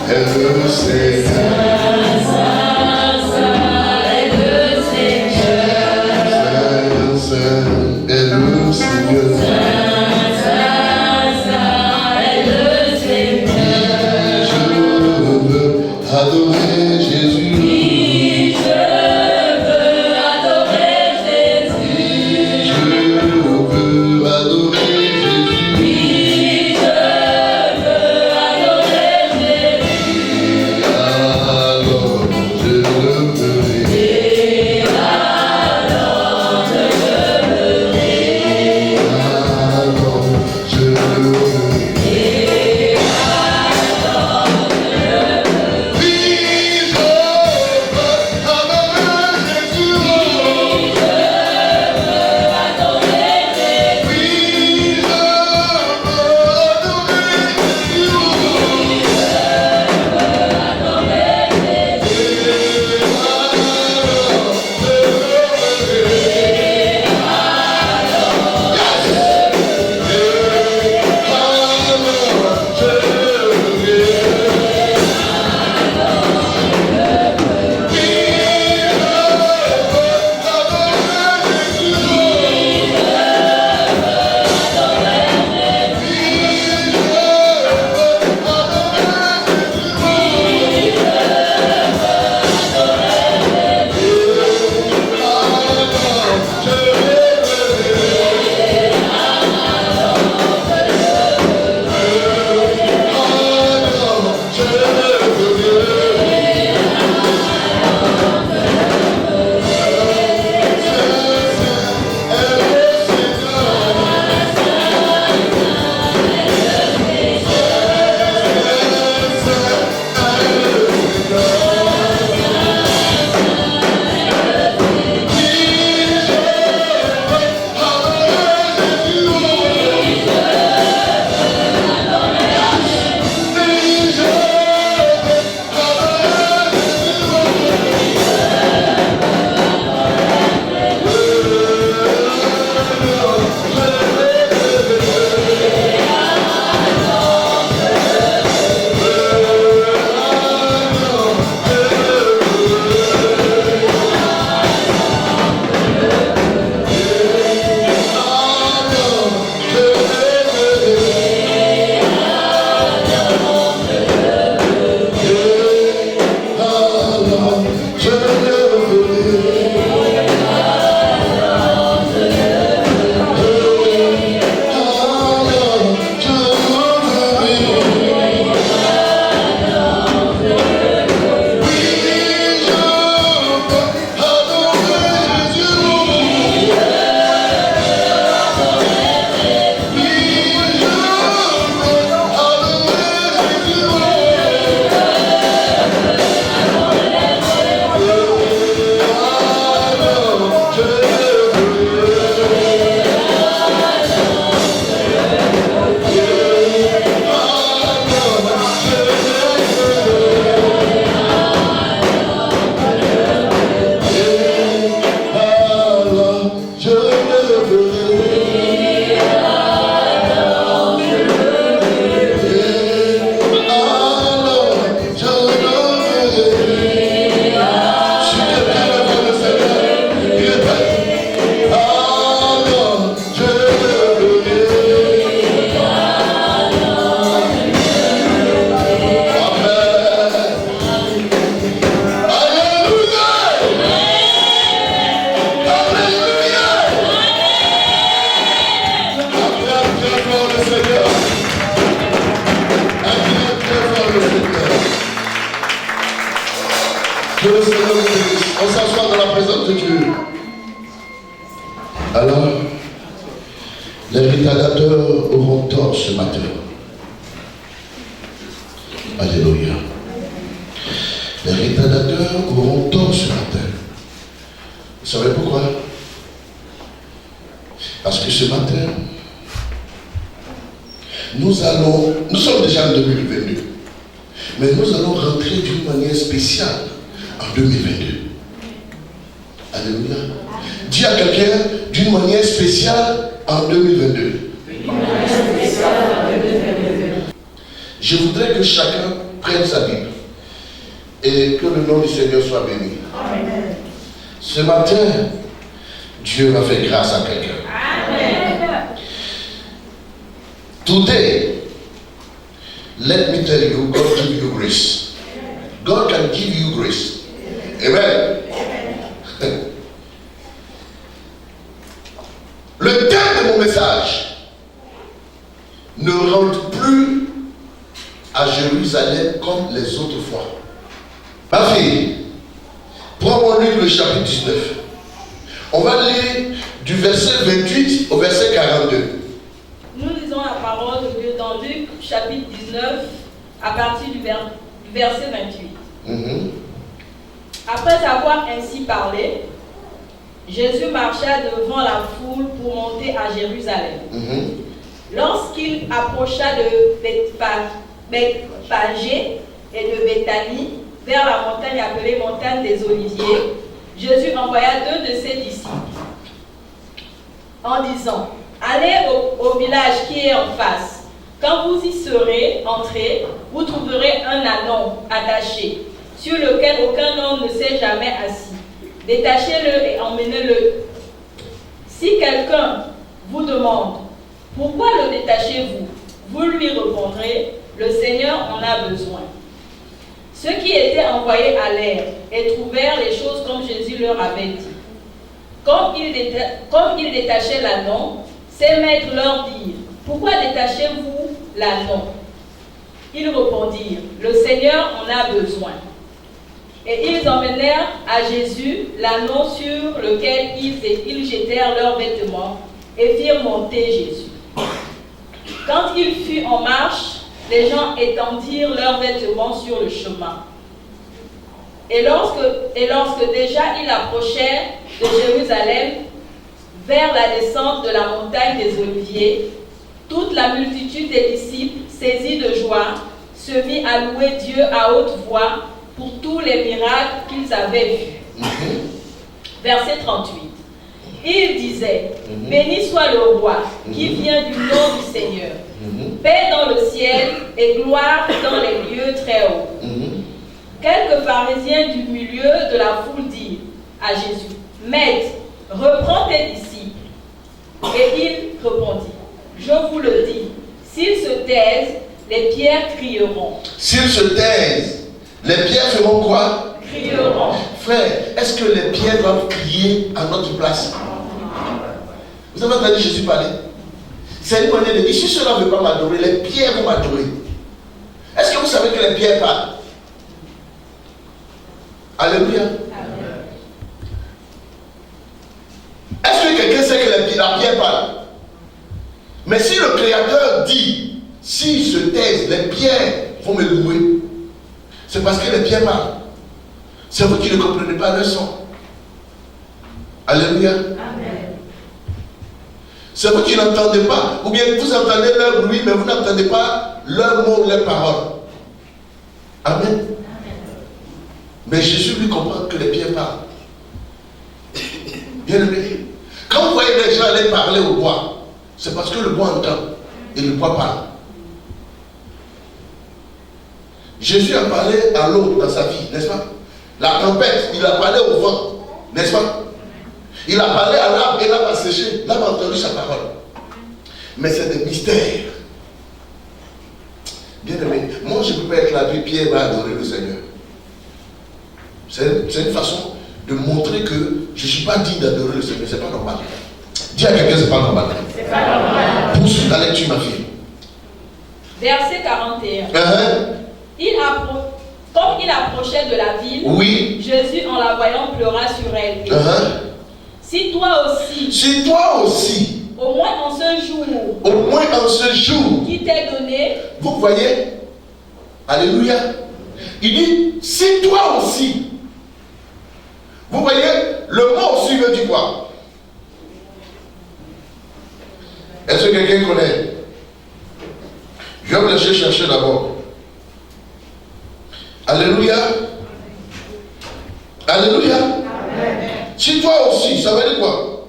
est le Seigneur. Adorer Jésus. Oui, je veux adorer Jésus. Je veux adorer Jésus. Oui, je veux adorer Jésus. Alors je le ferai. Alors je le ferai. Alors je le ferai. Que le Seigneur nous bénisse. On s'assoit dans la présence de Dieu. Alors, les retardataires auront tort ce matin. Alléluia. Les retardataires auront tort ce matin. Vous savez pourquoi? Parce que ce matin, nous sommes déjà en 2022, mais nous allons rentrer d'une manière spéciale en 2022. Alléluia. Dis à quelqu'un d'une manière spéciale en 2022. Je voudrais que chacun prenne sa Bible. Et que le nom du Seigneur soit béni. Amen. Ce matin, Dieu va faire grâce à quelqu'un. Amen. Today, let me tell you, God give you grace. God can give you grace. Amen. Le thème de mon message ne rentre plus à Jérusalem comme les autres fois. Ma fille, prends-moi lire le chapitre 19. On va lire du verset 28 au verset 42. Nous lisons la parole de Dieu dans Luc chapitre 19 à partir du verset 28. Après avoir ainsi parlé, Jésus marcha devant la foule pour monter à Jérusalem. Lorsqu'il approcha de Bethphagée et de Béthanie, vers la montagne appelée montagne des Oliviers, Jésus envoya 2 de ses disciples en disant: allez au village qui est en face. Quand vous y serez entrés, vous trouverez un ânon attaché, sur lequel aucun homme ne s'est jamais assis. Détachez-le et emmenez-le. Si quelqu'un vous demande: pourquoi le détachez-vous? Vous lui répondrez: le Seigneur en a besoin. Ceux qui étaient envoyés allèrent et trouvèrent les choses comme Jésus leur avait dit. Comme ils détachaient l'ânon, ses maîtres leur dirent: pourquoi détachez-vous l'ânon? Ils répondirent: le Seigneur en a besoin. Et ils emmenèrent à Jésus l'ânon sur lequel ils jetèrent leurs vêtements et firent monter Jésus. Quand il fut en marche, les gens étendirent leurs vêtements sur le chemin. Et lorsque déjà il approchait de Jérusalem, vers la descente de la montagne des Oliviers, toute la multitude des disciples, saisis de joie, se mit à louer Dieu à haute voix pour tous les miracles qu'ils avaient vus. Verset 38. Il disait: béni soit le roi qui vient du nom du Seigneur. Paix dans le ciel et gloire dans les lieux très hauts. Quelques pharisiens du milieu de la foule dirent à Jésus: Maître, reprends tes disciples. Et il répondit: je vous le dis, s'ils se taisent, les pierres crieront. S'ils se taisent, les pierres feront quoi? Crieront. Frère, est-ce que les pierres doivent crier à notre place? Vous avez entendu Jésus parler? C'est une manière de dire: si cela ne veut pas m'adorer, les pierres vont m'adorer. Est-ce que vous savez que les pierres parlent? Alléluia. Est-ce que quelqu'un sait que la pierre parle? Mais si le Créateur dit: s'ils se taisent, les pierres vont me louer, c'est parce que les pierres parlent. C'est vous qui ne comprenez pas leur son. Alléluia. C'est vous qui n'entendez pas, ou bien vous entendez leur bruit, mais vous n'entendez pas leurs mots, leurs paroles. Amen. Mais Jésus lui comprend que les pierres parlent. Bien aimé, quand vous voyez les gens aller parler au bois, c'est parce que le bois entend et le bois parle. Jésus a parlé à l'eau dans sa vie, n'est-ce pas? La tempête, il a parlé au vent, n'est-ce pas? Il a parlé à l'arbre et l'arbre a séché. L'arbre a entendu sa parole. Mais c'est des mystères. Bien aimé, moi je ne peux pas être la vie Pierre va adorer le Seigneur. C'est une façon de montrer que je ne suis pas digne d'adorer le Seigneur. C'est pas normal. Dis à quelqu'un: c'est pas normal. C'est pas normal. Poursuis la lecture, ma fille. Verset 41. Comme il approchait de la ville, oui, Jésus, en la voyant, pleura sur elle. Si toi aussi, au moins en ce jour, qui t'est donné, vous voyez, alléluia, il dit: si toi aussi, vous voyez, le mot aussi veut dire quoi? Est-ce que quelqu'un connaît? Je vais vous laisser chercher d'abord. Alléluia. Alléluia. Amen. Si toi aussi, ça veut dire quoi?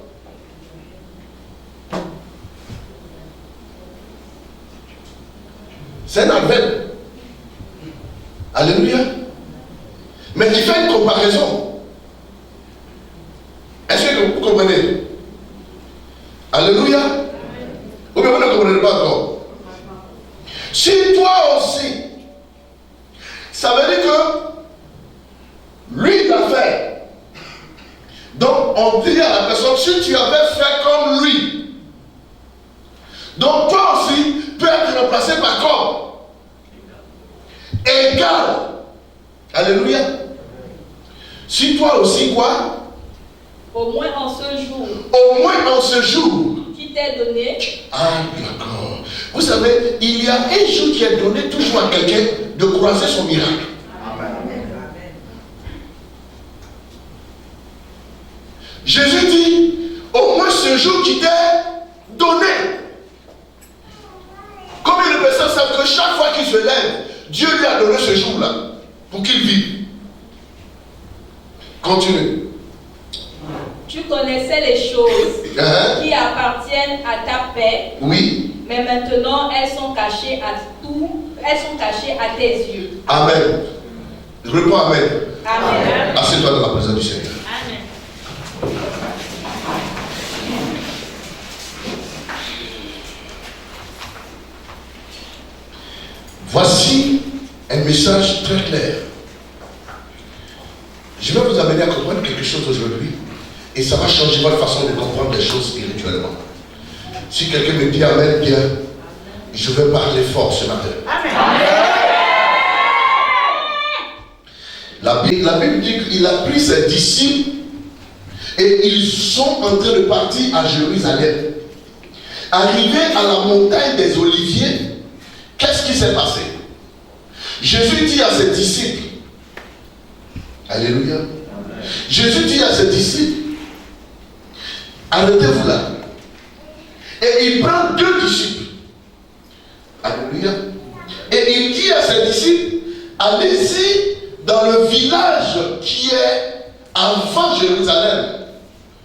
C'est un adverbe. Alléluia. Mais tu fais une comparaison. Est-ce que vous comprenez? Alléluia. Ou bien vous ne comprenez pas encore? Si toi aussi, ça veut dire que lui il l'a fait. Donc on dit à la personne, si tu avais fait comme lui, donc toi aussi peux être remplacé par quoi? Égal. Alléluia. Si toi aussi quoi? Au moins en ce jour. Au moins en ce jour. Qui t'est donné. Ah d'accord. Vous savez, il y a un jour qui est donné toujours à quelqu'un de croiser son miracle. Jésus dit, au moins ce jour qui t'est donné. Combien de personnes savent que chaque fois qu'il se lève, Dieu lui a donné ce jour-là pour qu'il vive? Continue. Tu connaissais les choses qui appartiennent à ta paix. Oui. Mais maintenant, elles sont cachées à tes yeux. Amen. Réponds Amen. Amen. Assieds-toi dans la présence du Seigneur. Amen. Voici un message très clair. Je vais vous amener à comprendre quelque chose aujourd'hui. Et ça va changer votre façon de comprendre les choses spirituellement. Si quelqu'un me dit Amen, bien, je vais parler fort ce matin. Amen. La Bible dit qu'il a pris ses disciples et ils sont en train de partir à Jérusalem. Arrivés à la montagne des Oliviers, qu'est-ce qui s'est passé? Jésus dit à ses disciples, Alléluia. Jésus dit à ses disciples, arrêtez-vous là. Et il prend 2 disciples. Alléluia. Et il dit à ses disciples, allez-y dans le village qui est avant Jérusalem.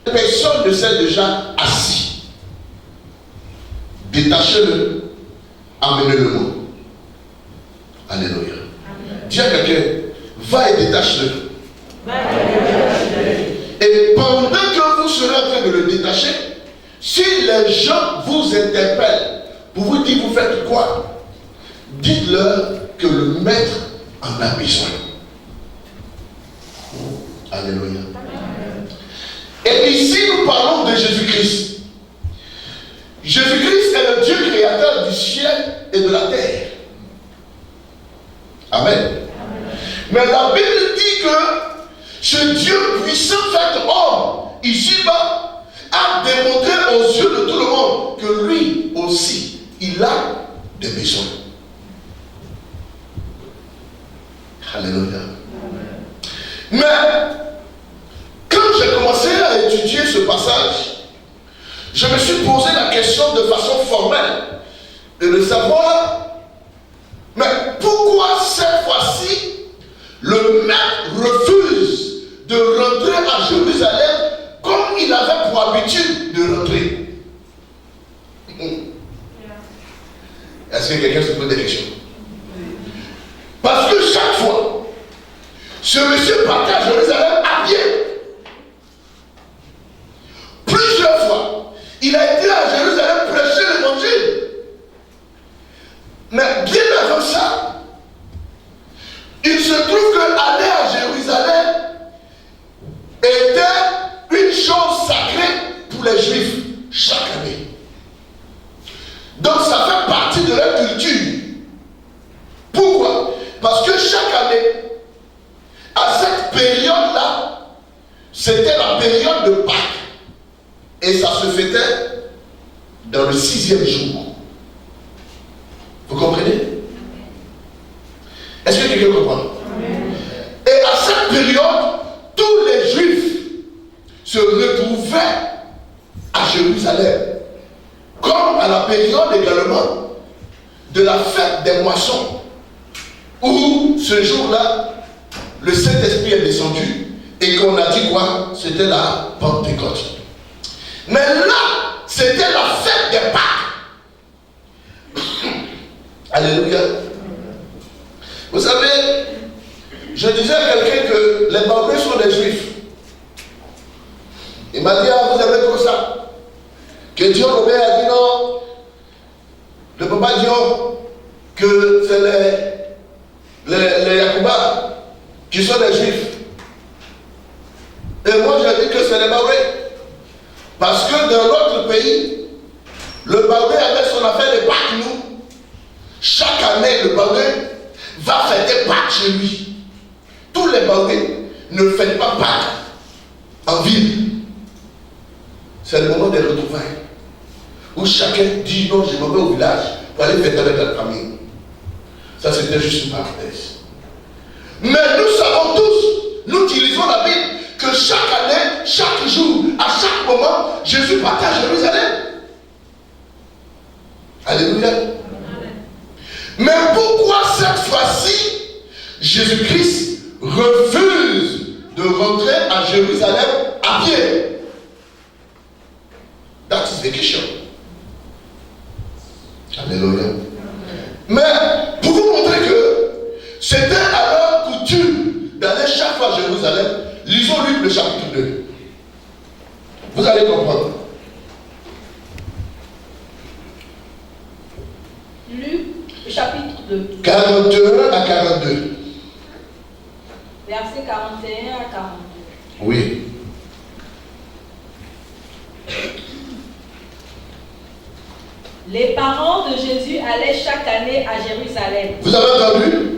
Personne ne s'est déjà assis. Détachez-le, amenez-le-moi. Alléluia. Dis à quelqu'un, va et détache-le. Et pendant que vous serez en train de le détacher, si les gens vous interpellent pour vous dire vous faites quoi, dites-leur que le maître en a besoin. Alléluia. Et ici nous parlons de Jésus-Christ. Jésus-Christ est le Dieu créateur du ciel et de la terre. Amen. Mais la Bible dit que ce Dieu puissant fait homme, ici-bas, a démontré aux yeux de tout le monde que lui aussi, il a des besoins. Alléluia. Mais, quand j'ai commencé à étudier ce passage, je me suis posé la question de façon formelle de savoir, mais pourquoi cette fois-ci le maître refuse de rentrer à Jérusalem comme il avait pour habitude de rentrer? Est-ce que quelqu'un se pose des questions? Parce que chaque fois, ce monsieur partait à Jérusalem à pied. Plusieurs fois, il a été à Jérusalem prêcher l'évangile. Mais bien avant ça, il se trouve qu'aller à Jérusalem était une chose sacrée pour les Juifs chaque année. Donc ça fait partie de leur culture. Pourquoi? Parce que chaque année, à cette période-là, c'était la période de Pâques. Et ça se fêtait dans le 6e jour. Vous comprenez? Est-ce que quelqu'un comprend? Et à cette période, tous les Juifs se retrouvaient à Jérusalem. Comme à la période également de la fête des moissons, où ce jour-là, le Saint-Esprit est descendu et qu'on a dit quoi? C'était la Pentecôte. Mais là, c'était la fête des Pâques. Alléluia. Vous savez, Je disais à quelqu'un que les Baoulés sont des juifs. Il m'a dit, ah, vous avez trop ça. Que Dieu Robert a dit non. Ne peut pas dire que c'est les Yacouba qui sont des juifs. Et moi je dis que c'est les Baoulés. Parce que dans notre pays, le Baoulé avait son affaire de Pâques, nous. Chaque année, le Baoulé va fêter Pâques chez lui. Tous les Baoulés ne fêtent pas Pâques en ville. C'est le moment des retrouvailles. Où chacun dit non, je m'en vais au village pour aller fêter avec la famille. Ça, c'était juste une parenthèse. Mais nous savons tous, nous utilisons la Bible, que chaque année, chaque jour, à chaque moment, Jésus partait à Jérusalem. Alléluia. Mais pourquoi cette fois-ci, Jésus-Christ refuse de rentrer à Jérusalem à pied? That is the question. Alléluia. Mais pour vous montrer que c'était à leur coutume d'aller chaque fois à Jérusalem, lisons Luc le chapitre 2. Vous allez comprendre. Luc le chapitre 2. 41 à 42. Verset 41 à 42. Oui. Les parents de Jésus allaient chaque année à Jérusalem. Vous avez entendu?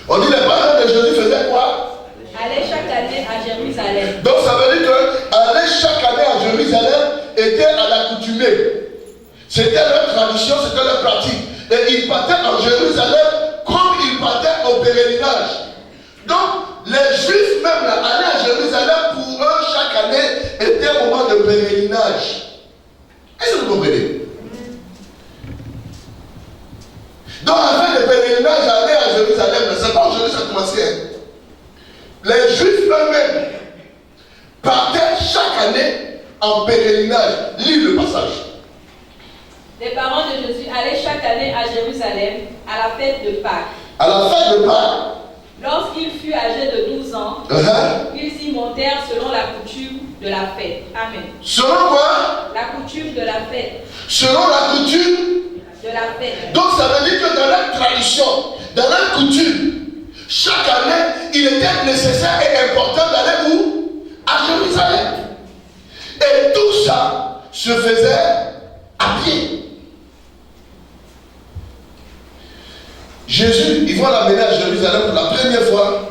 On dit les parents de Jésus faisaient quoi? Allaient chaque année à Jérusalem. Donc ça veut dire que aller chaque année à Jérusalem était à l'accoutumée. C'était leur tradition, c'était leur pratique. Et ils partaient en Jérusalem comme ils partaient au pèlerinage. Donc les Juifs même là, aller à Jérusalem pour eux chaque année était un moment de pèlerinage. Est-ce que vous comprenez? Donc avec le pèlerinage aller à Jérusalem, c'est pas aujourd'hui que ça a commencé. Les Juifs eux-mêmes partaient chaque année en pèlerinage. Lis le passage. Les parents de Jésus allaient chaque année à Jérusalem à la fête de Pâques. À la fête de Pâques. Lorsqu'il fut âgé de 12 ans, ils y montèrent selon la coutume de la fête. Amen. Selon quoi? La coutume de la fête. Selon la coutume de la fête. Donc ça veut dire que dans la tradition, dans la coutume, chaque année, il était nécessaire et important d'aller où? À Jérusalem. Et tout ça se faisait à pied. Jésus, ils vont l'amener à Jérusalem pour la première fois.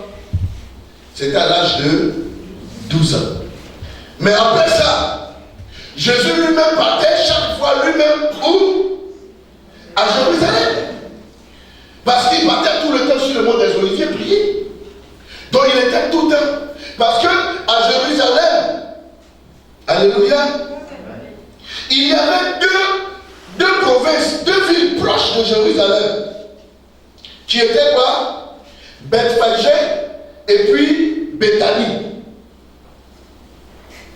C'était à l'âge de 12 ans. Mais après ça, Jésus lui-même partait chaque fois lui-même où? À Jérusalem. Parce qu'il partait tout le temps sur le mont des Oliviers prier. Donc il était tout le temps. Parce que à Jérusalem, alléluia, il y avait deux provinces, deux villes proches de Jérusalem. Qui étaient quoi? Bethphagé et puis Béthanie.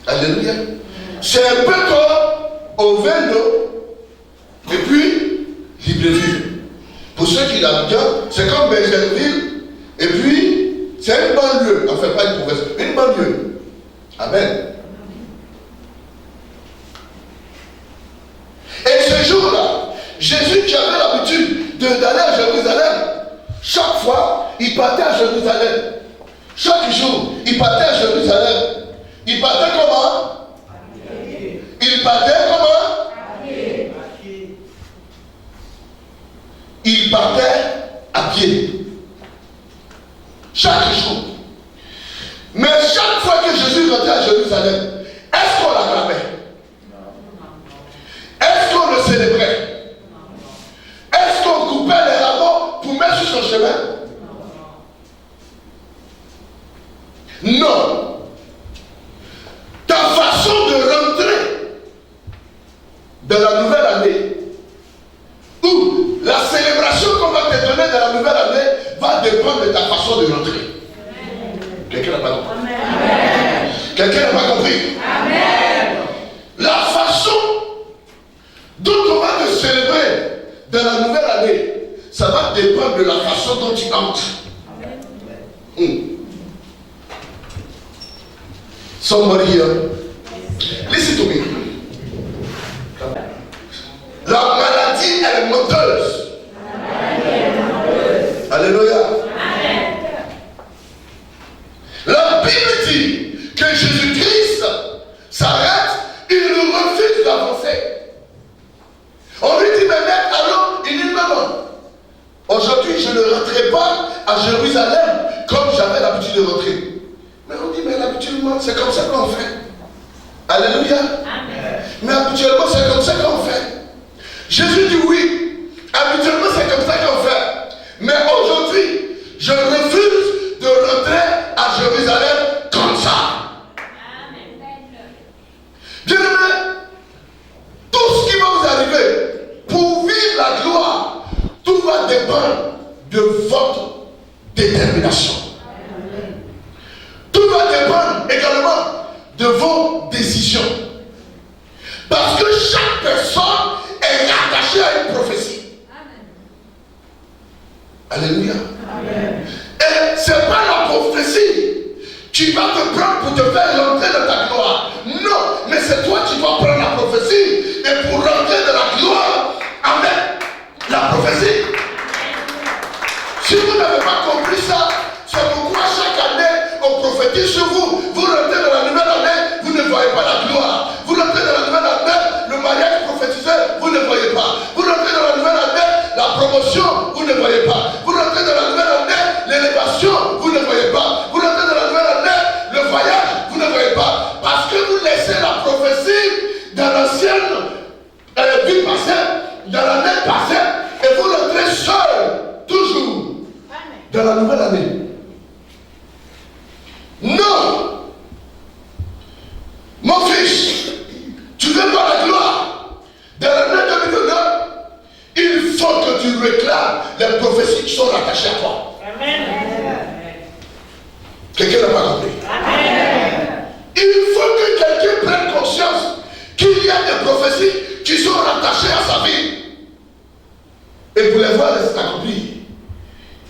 Alléluia. C'est un peu comme Ovendo et puis Libreville. Pour ceux qui l'habitent, c'est comme Benjerville et puis c'est une banlieue. Enfin, pas une province, une banlieue. Amen. Et ce jour-là, Jésus qui avait l'habitude d'aller à Jérusalem, chaque fois, il partait à Jérusalem. Chaque jour, il partait à Jérusalem. Il partait comment? Il partait comment? Il partait à pied. Chaque jour. Mais chaque fois que Jésus rentrait à Jérusalem, est-ce qu'on l'acclamait? Est-ce qu'on le célébrait? Est-ce qu'on coupait les rameaux pour mettre sur son chemin? Non. Ta façon de rentrer dans la nouvelle année, ou la célébration qu'on va te donner dans la nouvelle année, va dépendre de ta façon de rentrer. Quelqu'un n'a pas compris? Amen. Quelqu'un n'a pas compris? Amen. La façon dont on va te célébrer dans la nouvelle année, ça va dépendre de la façon dont tu entres. Somebody here. Listen to me. La maladie, elle est menteuse. Alléluia. La Bible dit que Jésus-Christ s'arrête, il nous refuse d'avancer. On lui dit, mais mec, allons, il dit non. Aujourd'hui, je ne rentrerai pas à Jérusalem comme j'avais l'habitude de rentrer. Mais on dit, mais habituellement, c'est comme ça qu'on fait. Alléluia. Amen. Mais habituellement, c'est comme ça qu'on fait. Jésus dit oui. Habituellement, c'est comme ça qu'on fait. Mais aujourd'hui, je refuse de rentrer à Jérusalem comme ça. Bien-aimés, tout ce qui va vous arriver pour vivre la gloire, tout va dépendre de votre détermination. Tout va dépendre également de vos décisions. Parce que chaque personne est rattachée à une prophétie. Alléluia. Amen. Et ce n'est pas la prophétie qui va te prendre pour te faire rentrer dans ta gloire. Non, mais c'est toi qui vas prendre la prophétie et pour rentrer dans la gloire avec la prophétie. Si vous n'avez pas compris ça, c'est pourquoi chaque année on prophétise sur vous. Vous rentrez dans la nouvelle année, vous ne voyez pas la gloire. Vous rentrez dans la nouvelle année, le mariage prophétisé, vous ne voyez pas. Vous rentrez dans la nouvelle année, la promotion, vous ne voyez pas. Vous rentrez dans la nouvelle année, l'élévation, vous ne voyez pas. Vous rentrez dans la nouvelle année, le voyage, vous ne voyez pas. Parce que vous laissez la prophétie dans l'ancienne vie passée, dans l'année passée, et vous rentrez seul, toujours, dans la nouvelle année. Non! Mon fils, tu veux voir la gloire? Dans l'année 2029, il faut que tu réclames les prophéties qui sont rattachées à toi. Amen. Quelqu'un n'a pas compris? Amen. Il faut que quelqu'un prenne conscience qu'il y a des prophéties qui sont rattachées à sa vie. Et pour les voir s'accomplir,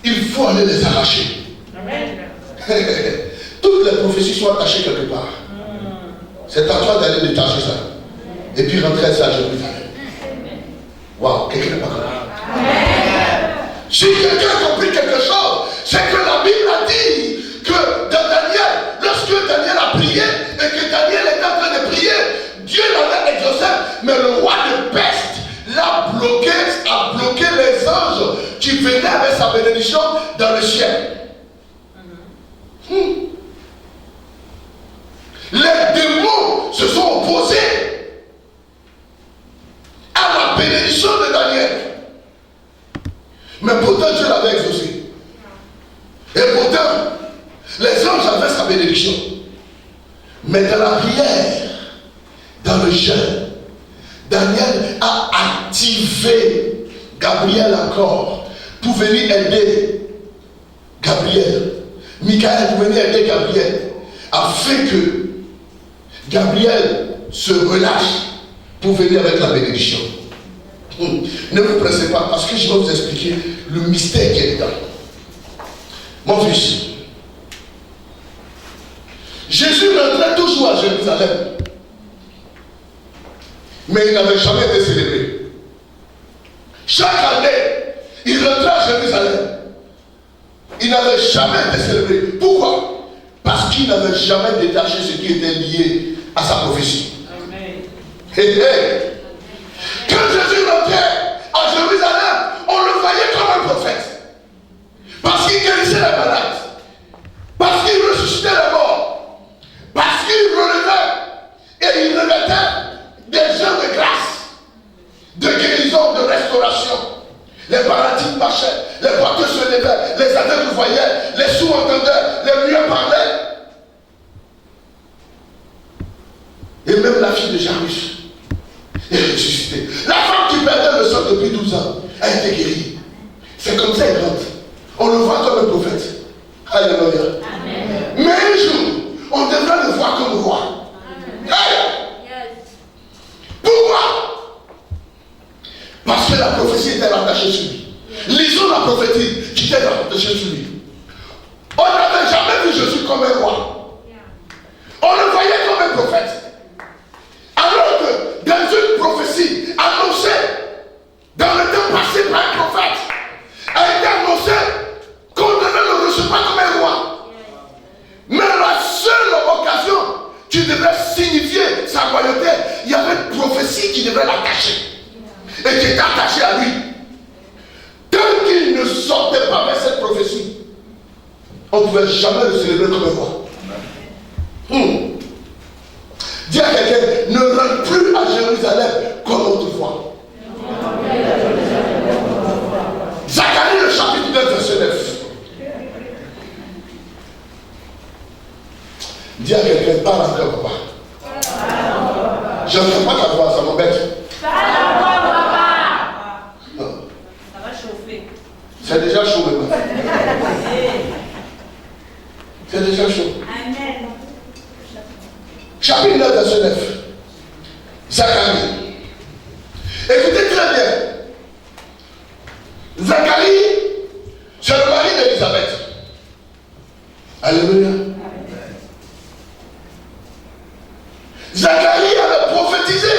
il faut aller les arracher. Amen. Toutes les prophéties sont attachées quelque part. C'est à toi d'aller détacher ça. Et puis rentrer ça à Jérusalem. Waouh, quelqu'un n'a pas compris. Si quelqu'un a compris quelque chose, c'est que la Bible a dit que dans Daniel, lorsque Daniel a prié et que Daniel était en train de prier, Dieu l'avait exaucé, mais le roi de peste l'a bloqué, a bloqué les anges qui venaient avec sa bénédiction dans le ciel. Les démons se sont opposés à la bénédiction de Daniel. Mais pourtant Dieu l'avait exaucé. Et pourtant, les anges avaient sa bénédiction. Mais dans la prière, dans le jeûne, Daniel a activé Gabriel encore pour venir aider Gabriel. Michael pour venir aider Gabriel. Afin que Gabriel se relâche pour venir avec la bénédiction. Ne vous pressez pas parce que je vais vous expliquer le mystère qui est dedans. Mon fils, Jésus rentrait toujours à Jérusalem, mais il n'avait jamais été célébré. Chaque année, il rentrait à Jérusalem. Il n'avait jamais été célébré. Pourquoi? Parce qu'il n'avait jamais détaché ce qui était lié à sa prophétie. Amen. Quand Jésus rentrait à Jérusalem, on le voyait comme un prophète. Parce qu'il guérissait les malades. Parce qu'il ressuscitait les morts. Parce qu'il relevait et il remettait des gens de grâce, de guérison, de restauration. Les paralytiques marchaient, les boiteux se levaient, les aveugles voyaient, les sourds entendaient, les muets parlaient. Et même la fille de Jairus est ressuscitée. La femme qui perdait le sang depuis 12 ans a été guérie. C'est comme ça qu'elle rentre. On le voit comme un prophète. Alléluia. Mais un jour, on devrait le voir comme roi. Hey! Pourquoi? Parce que la prophétie était rattachée sur lui. Lisons la prophétie qui était rattachée sur lui. On avait pas comme un roi. Mais la seule occasion qui devrait signifier sa royauté, il y avait une prophétie qui devrait l'attacher. Et qui était attachée à lui. Tant qu'il ne sortait pas vers cette prophétie, on ne pouvait jamais le célébrer comme un roi. Dis à quelqu'un, ne rentre plus à Jérusalem comme autrefois. Zacharie, le chapitre 9, verset 9. Dis à quelqu'un, parle encore, papa. Je n'entends pas ta voix, ça m'embête. Ça va chauffer. C'est déjà chaud maintenant. C'est déjà chaud. Amen. Chapitre 9, verset 9. Zacharie. Écoutez très bien. Zacharie, c'est le mari d'Élisabeth. Alléluia. Zacharie avait prophétisé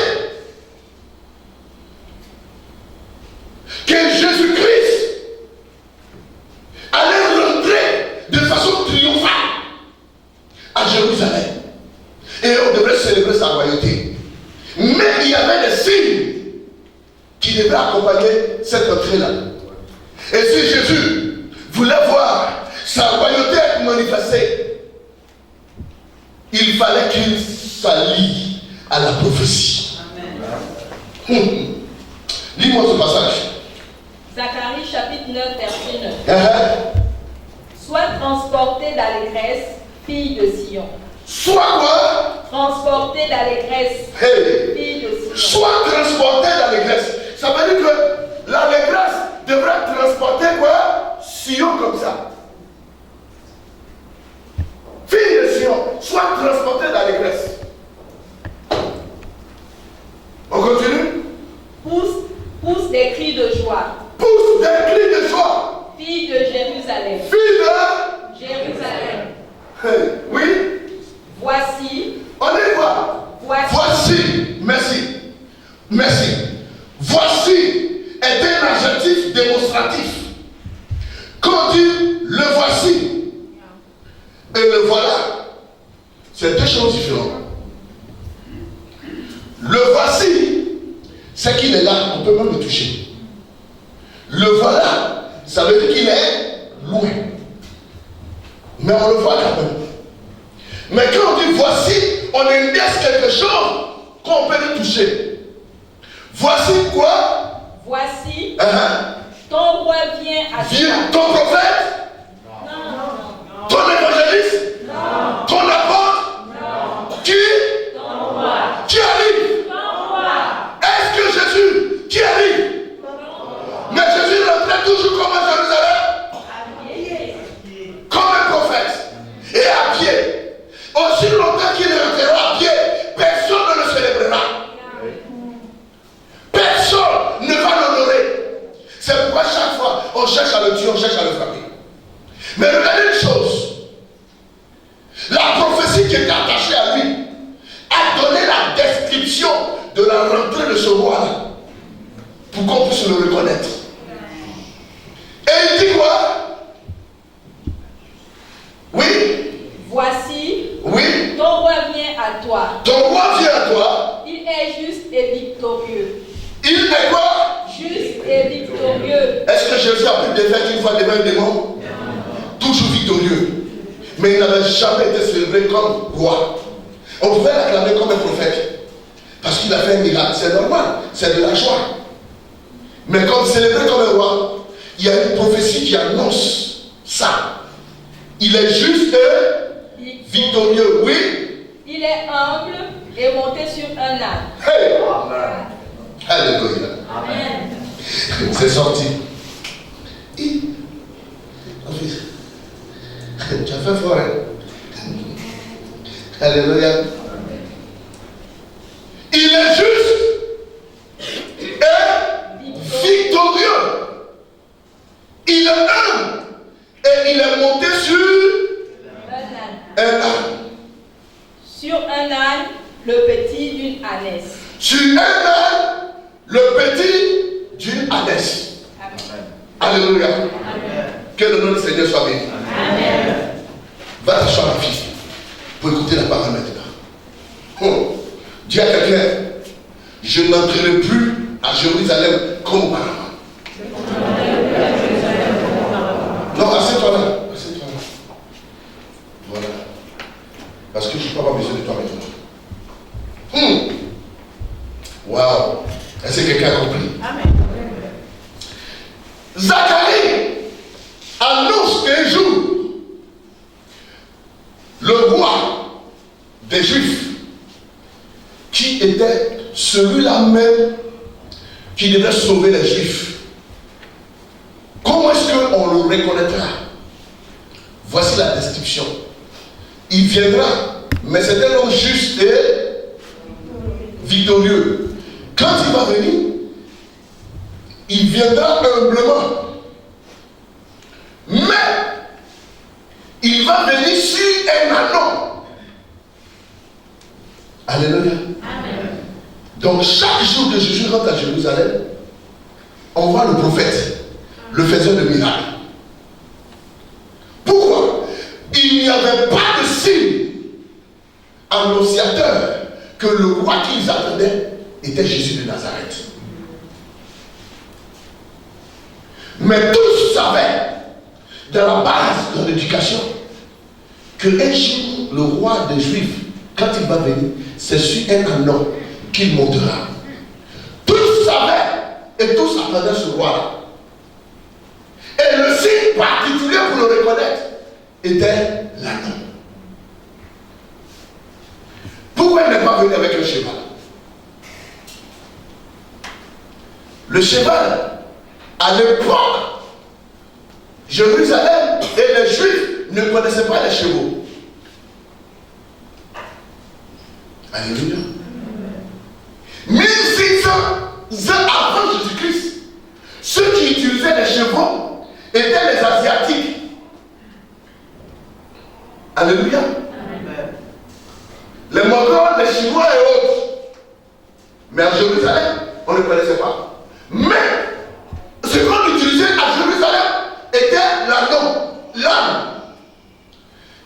que Jésus-Christ allait rentrer de façon triomphale à Jérusalem. Et on devrait célébrer sa royauté. Mais il y avait des signes qui devaient accompagner cette entrée-là. Et si Jésus voulait voir sa royauté être manifestée, il fallait qu'il s'allie à la prophétie. Lis-moi ce passage. Zacharie chapitre 9, verset 9. Sois transporté d'allégresse, fille de Sion. Sois quoi? Transporté d'allégresse, fille de Sion. Sois transporté d'allégresse. Ça veut dire que l'allégresse devrait transporter quoi? Sion comme ça. Fille de Sion, sois transporté d'allégresse. On continue? Pousse des cris de joie. Pousse des cris de joie. Fille de Jérusalem. Fille de Jérusalem. Oui. Voici. On y va. Voici. Merci. Voici est un adjectif démonstratif. Quand on dit le voici et le voilà, c'est deux choses différentes. Le voici, c'est qu'il est là, on peut même le toucher. Le voilà, ça veut dire qu'il est loin. Mais on le voit quand même. Mais quand on dit voici, on indexe quelque chose qu'on peut le toucher. Voici quoi? Voici. Ton roi vient à toi. Ton prophète? Non. Ton évangéliste? Non. Ton apôtre? Non. Qui? Ton roi. Qui arrive? Ton roi. Est-ce que Jésus qui arrive? Mais Jésus rentrait toujours comme à Jérusalem? Comme un prophète. Et à pied. Aussi longtemps qu'il rentrera à pied, personne ne le célébrera. Personne ne va l'honorer. C'est pourquoi chaque fois on cherche à le tuer, on cherche à le frapper. Mais regardez une chose. La prophétie qui est attachée à lui a donné la description de la rentrée de ce roi-là pour qu'on puisse le reconnaître. Et il dit quoi? Oui. Voici. Oui. Ton roi vient à toi. Ton roi vient à toi. Il est juste et victorieux. Il est quoi? Juste et victorieux. Est-ce que Jésus a pu défaire une fois devant un démon? Toujours victorieux. Mais il n'avait jamais été célébré comme roi. On pouvait l'acclamer comme un prophète. Parce qu'il a fait un miracle. C'est normal. C'est de la joie. Mais comme célébré comme un roi, il y a une prophétie qui annonce ça. Il est juste et victorieux. Oui. Il est humble et monté sur un âne. Hey! Alléluia. Amen. C'est sorti. Tu as fait fort, hein? Alléluia. Il est juste et victorieux. Il est humble et il est monté sur un âne. Sur un âne, le petit d'une ânesse. Sur un âne, le petit d'une ânesse. Amen. Alléluia. Amen. Que le nom du Seigneur soit béni. Amen. Va t'asseoir, ma fille, pour écouter la parole maintenant. Dis à quelqu'un, je n'entrerai plus à Jérusalem comme auparavant. Non, assieds-toi là. Assieds-toi là. Voilà. Parce que je ne peux pas avoir besoin de toi maintenant. Waouh. Est-ce que quelqu'un a compris? Amen. Zacharie annonce qu'un jour, le roi des Juifs, qui était celui-là même qui devait sauver les Juifs, comment est-ce qu'on le reconnaîtra? Voici la description. Il viendra, mais c'est un homme juste et victorieux. Quand il va venir, il viendra humblement. Mais il va venir sur un ânon. Alléluia. Amen. Donc chaque jour que Jésus rentre à Jérusalem, on voit le prophète, le faiseur de miracles. Pourquoi? Il n'y avait pas de signe annonciateur que le roi qu'ils attendaient était Jésus de Nazareth. Mais tous savaient, de la base de l'éducation, que un jour, le roi des Juifs, quand il va venir, c'est sur un ânon qu'il montera. Tous savaient et tous attendaient ce roi-là. Et le signe particulier pour le reconnaître était l'ânon. Pourquoi il n'est pas venu avec un cheval? Le cheval, à l'époque, Jérusalem et les Juifs ne connaissaient pas les chevaux. Alléluia. 1600 ans avant Jésus-Christ, ceux qui utilisaient les chevaux étaient les Asiatiques. Alléluia. Les Mongols, les Chinois et autres. Mais à Jérusalem, on ne connaissait pas. Mais ce qu'on utilisait à Jérusalem était l'âne,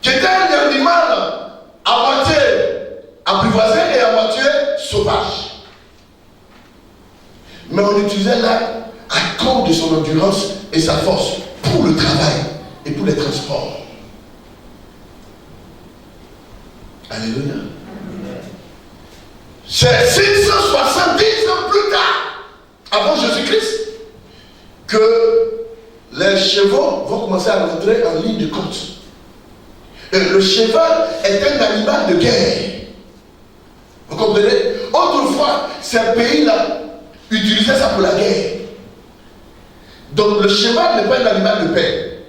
qui était un animal à moitié apprivoisé et à moitié sauvage. Mais on utilisait l'âne à cause de son endurance et sa force pour le travail et pour les transports. Alléluia. C'est 670 ans plus tard, avant Jésus-Christ, que les chevaux vont commencer à rentrer en ligne de compte. Et le cheval est un animal de guerre. Vous comprenez? Autrefois, ces pays-là utilisaient ça pour la guerre. Donc le cheval n'est pas un animal de paix.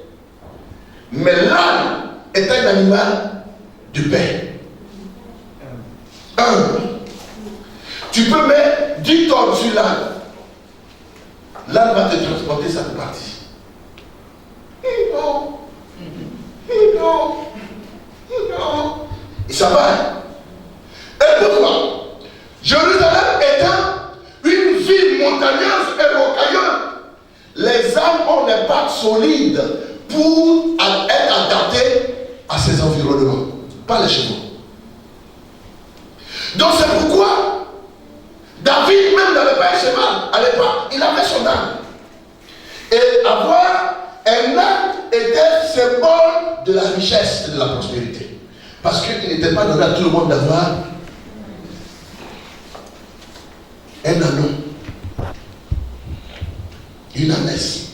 Mais l'âne est un animal de paix. Tu peux mettre 10 tonnes sur l'âne. L'âne va te transporter, ça peut partir. Et ça va. Et pourquoi? Jérusalem étant une ville montagneuse et rocailleuse, les ânes ont des pattes solides pour être adaptés à ces environnements, pas les chevaux. Donc c'est pourquoi David même n'avait pas un cheval à l'époque, il avait son âne. Et avoir un âne était symbole de la richesse et de la prospérité. Parce qu'il n'était pas donné à tout le monde d'avoir un ânon, une ânesse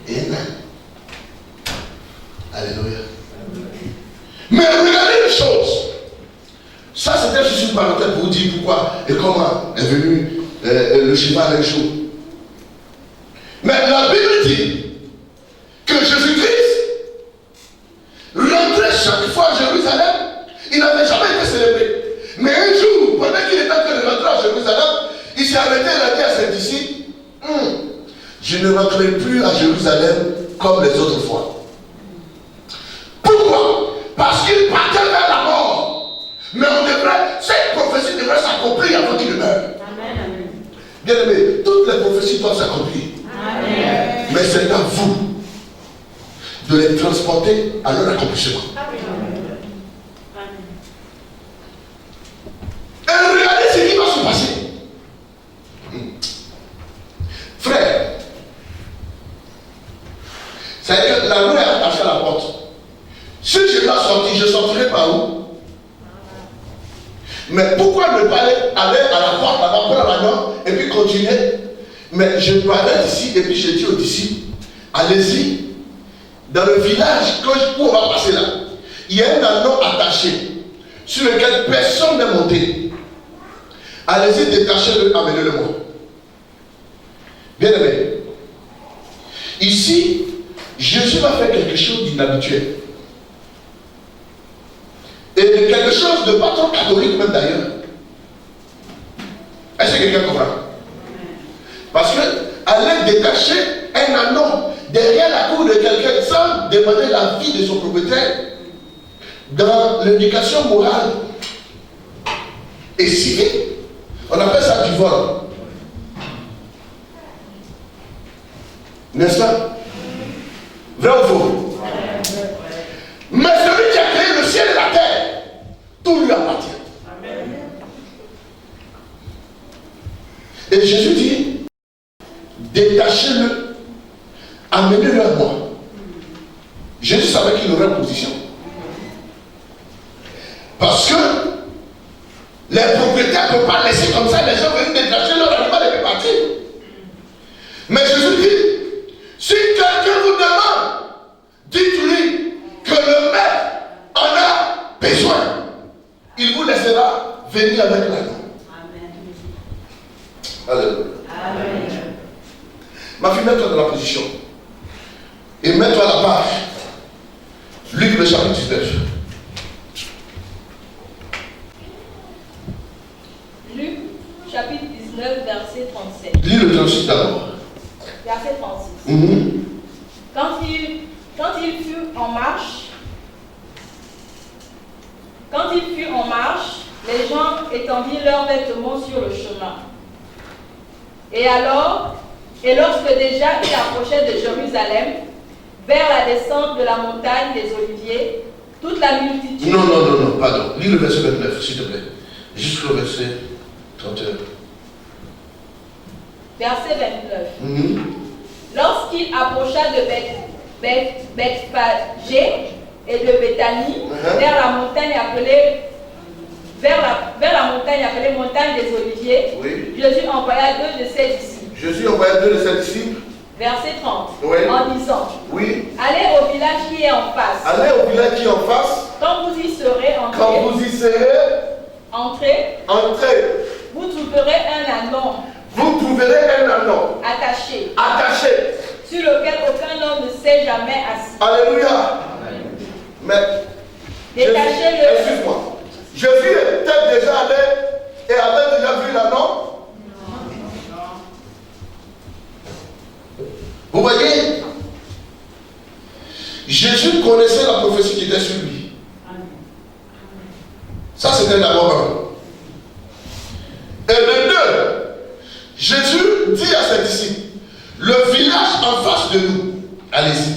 et un âne. Alléluia. Mais regardez une chose. Ça, c'était juste une parenthèse pour vous dire pourquoi et comment est venu le cheval un jour. Mais la Bible dit que Jésus-Christ rentrait chaque fois à Jérusalem. Il n'avait jamais été célébré. Mais un jour, pendant qu'il était en train de rentrer à Jérusalem, il s'est arrêté et a dit à ses disciples, je ne rentrerai plus à Jérusalem comme les autres fois. Pourquoi? Parce qu'il partait vers la mort. Mais cette prophétie devrait s'accomplir avant qu'il ne meure. Bien aimé, toutes les prophéties doivent s'accomplir. Mais c'est à vous de les transporter à leur accomplissement. la porte. Si je dois sortir, je sortirai par où? Mais pourquoi ne pas aller à la porte là-bas, prendre la main et puis continuer? Mais je dois aller d'ici et puis je dis aux disciples, allez-y, dans le village où on va passer là, il y a un anneau attaché sur lequel personne n'est monté. Allez-y, détachez-le, amenez-le-moi. Bien aimé, ici, Jésus va faire quelque chose d'inhabituel. Et de quelque chose de pas trop catholique même d'ailleurs. Est-ce que quelqu'un comprend? Parce que aller détacher un anneau derrière la cour de quelqu'un sans demander l'avis de son propriétaire, dans l'éducation morale et civique, on appelle ça du vol. N'est-ce pas? Vrai ou faux? Mais celui qui a créé le ciel et la terre, tout lui appartient. Et Jésus dit, détachez-le, amenez-le à moi. Jésus savait qu'il aurait une position. Parce que les propriétaires ne peuvent pas laisser comme ça les gens venir détacher leur animal et puis partir. Mais Jésus dit, si quelqu'un vous demande, dites-lui que le maître en a besoin. Il vous laissera venir avec l'anneau. Alléluia. Amen. Ma fille, mets-toi dans la position. Et mets-toi à la page. Luc le chapitre 19. Luc chapitre 19, verset 37. Lis le 36 d'abord. Verset 36. Quand il fut en marche, les gens étendirent leurs vêtements sur le chemin. Et lorsque déjà il approchait de Jérusalem, vers la descente de la montagne des Oliviers, toute la multitude... Non, pardon. Lis le verset 29, s'il te plaît. Jusqu'au verset 31. Verset 29. Lorsqu'il approcha de Bethphagée et de Béthanie, vers la montagne appelée montagne des Oliviers, oui. Jésus envoya deux de ses disciples. Verset 30. Oui. En disant, oui. Allez au village qui est en face. Quand vous y serez entrés, vous trouverez un anneau attaché sur lequel aucun homme ne s'est jamais assis. Alléluia. Mais détachez-le. Excuse-moi. Jésus était déjà allé et avait déjà vu l'anneau. Vous voyez, Jésus connaissait la prophétie qui était sur lui. Ça, c'était d'abord un. Et de deux, Jésus dit à ses disciples, le village en face de nous, allez-y.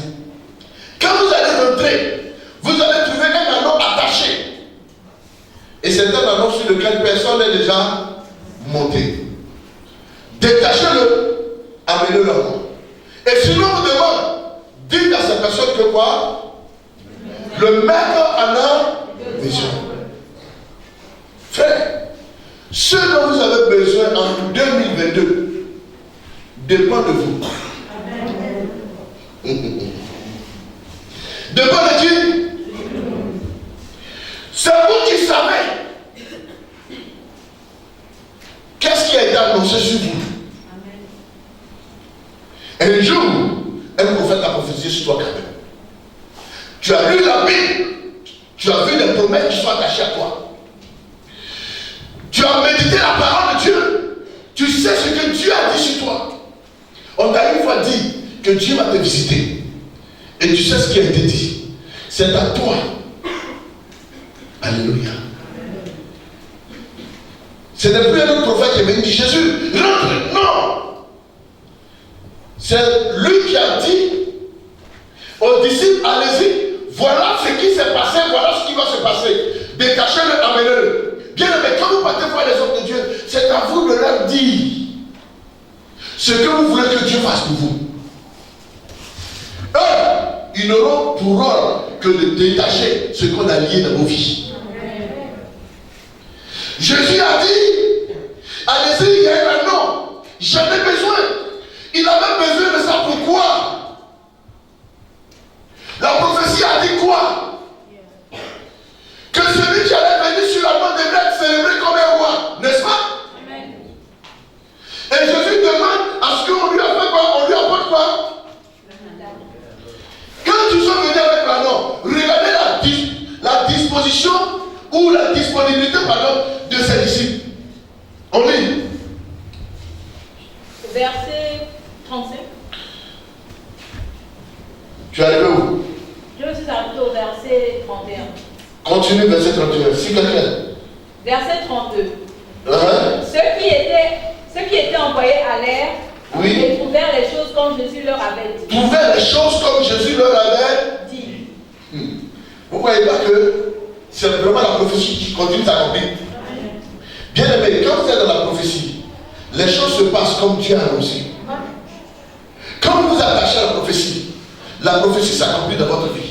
Quand vous allez rentrer, vous allez trouver un anneau attaché. Et c'est un anneau sur lequel personne n'est déjà monté. Détachez-le, amenez-le à moi. Et sinon on vous demande, dites à cette personne que quoi? Le maître en a besoin. Frère, ce dont vous avez besoin en 2022 dépend de vous. Dépend de qui? C'est vous qui savez qu'est-ce qui a été annoncé sur vous. Un jour, un prophète a prophétisé sur toi quand même. Tu as lu la Bible, tu as vu les promesses qui sont attachées à toi. Tu as médité la parole de Dieu. Tu sais ce que Dieu a dit sur toi. On t'a une fois dit que Dieu va te visiter. Et tu sais ce qui a été dit. C'est à toi. Alléluia. Ce n'est plus un autre prophète qui est venu dire Jésus, rentre. Non. C'est lui qui a dit aux disciples, allez-y, voilà ce qui s'est passé, voilà ce qui va se passer. Détachez-le, amenez-le. Bien aimé, quand vous partez voir les hommes de Dieu, c'est à vous de leur dire ce que vous voulez que Dieu fasse pour vous. Eux, ils n'auront pour rôle que de détacher ce qu'on a lié dans vos vies. Jésus a dit, allez-y, il y a un nom, j'en ai besoin. Il a même besoin de ça. Pourquoi? La prophétie a dit quoi? Que celui qui allait venir sur la mort devrait être célébré comme un roi, n'est-ce pas? Amen. Et Jésus demande à ce qu'on lui a fait quoi? On lui apporte quoi? Quand tu sois venu avec l'anneau, regardez la disposition ou la disponibilité, pardon, de ses disciples. On lit. Verset 35. Tu es arrivé où? Je me suis arrêté au verset 31. Continue, verset 31. Si quelqu'un. Verset 32. Uh-huh. Ceux qui étaient envoyés à l'air, oui, ils trouvèrent les choses comme Jésus leur avait dit. Trouvèrent les choses comme Jésus leur avait dit. Vous ne voyez pas que c'est vraiment la prophétie qui continue s'accomplir. Bien aimé, quand vous êtes dans la prophétie, les choses se passent comme Dieu a annoncé. Quand vous vous attachez à la prophétie s'accomplit dans votre vie.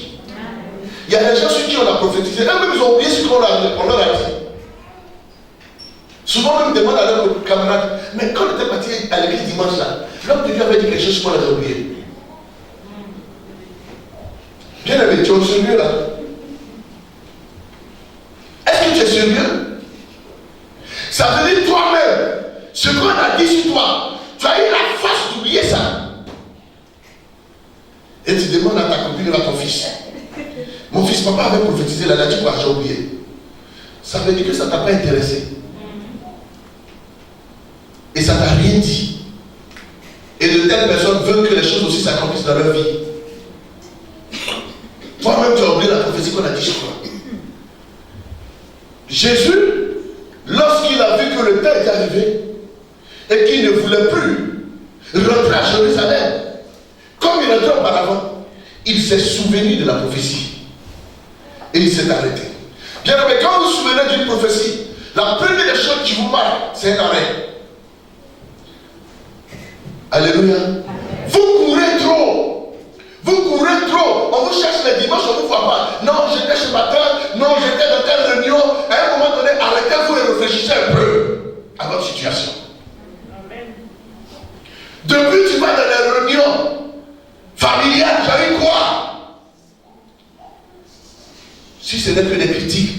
Il y a des gens sur qui on a prophétisé, eux-mêmes ils ont oublié ce qu'on leur a dit. Souvent, même demandent à leurs camarades, mais quand on était parti à l'église dimanche là, l'homme de Dieu avait dit quelque chose qu'on a oublié. Bien aimé, tu es au sérieux là? Est-ce que tu es sérieux? Ça veut dire toi-même, ce qu'on a dit sur toi, tu as eu la force d'oublier ça. Et tu demandes à ta copine ou à ton fils. Mon fils, papa avait prophétisé là, tu quoi, j'ai oublié. Ça veut dire que ça ne t'a pas intéressé. Et ça ne t'a rien dit. Et de telles personnes veulent que les choses aussi s'accomplissent dans leur vie. Toi-même, tu as oublié la prophétie qu'on a dit sur toi. Jésus, lorsqu'il a vu que le temps était arrivé et qu'il ne voulait plus rentrer à Jérusalem, comme il rentrait auparavant, il s'est souvenu de la prophétie. Et il s'est arrêté. Bien aimé, quand vous vous souvenez d'une prophétie, la première des choses qui vous marque, c'est un arrêt. Alléluia. Vous courez trop. Vous courez trop. On vous cherche les dimanches, on ne vous voit pas. Non, j'étais chez ma tante. Non, j'étais dans telle réunion. À un moment donné, arrêtez-vous et réfléchissez un peu à votre situation. Amen. Depuis tu vas dans les réunions familiales, tu as eu quoi? Si ce n'est que des critiques,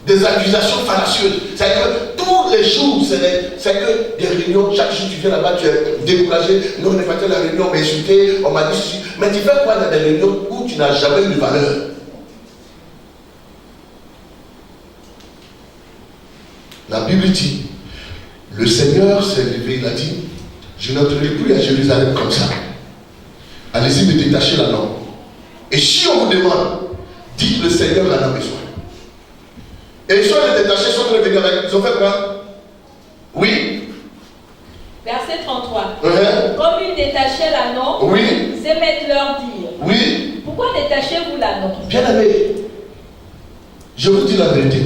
des accusations fallacieuses, c'est que tous les jours, c'est que des réunions, chaque jour tu viens là-bas, tu es découragé, non, on n'est pas à la réunion, on m'a insulté, on m'a dit ceci. Mais tu fais quoi dans des réunions où tu n'as jamais eu de valeur? La Bible dit, le Seigneur s'est levé, il a dit, je n'entrerai plus à Jérusalem comme ça. Allez-y me détacher la langue. Et si on vous demande, dites le Seigneur en a besoin. Et ils sont les détachés, sont revenus avec. Ils ont fait quoi? Oui. Verset 33. Comme ils détachaient l'anneau, oui, c'est mettre leur dire. Oui. Pourquoi détachez-vous l'anneau? Bien aimé, je vous dis la vérité.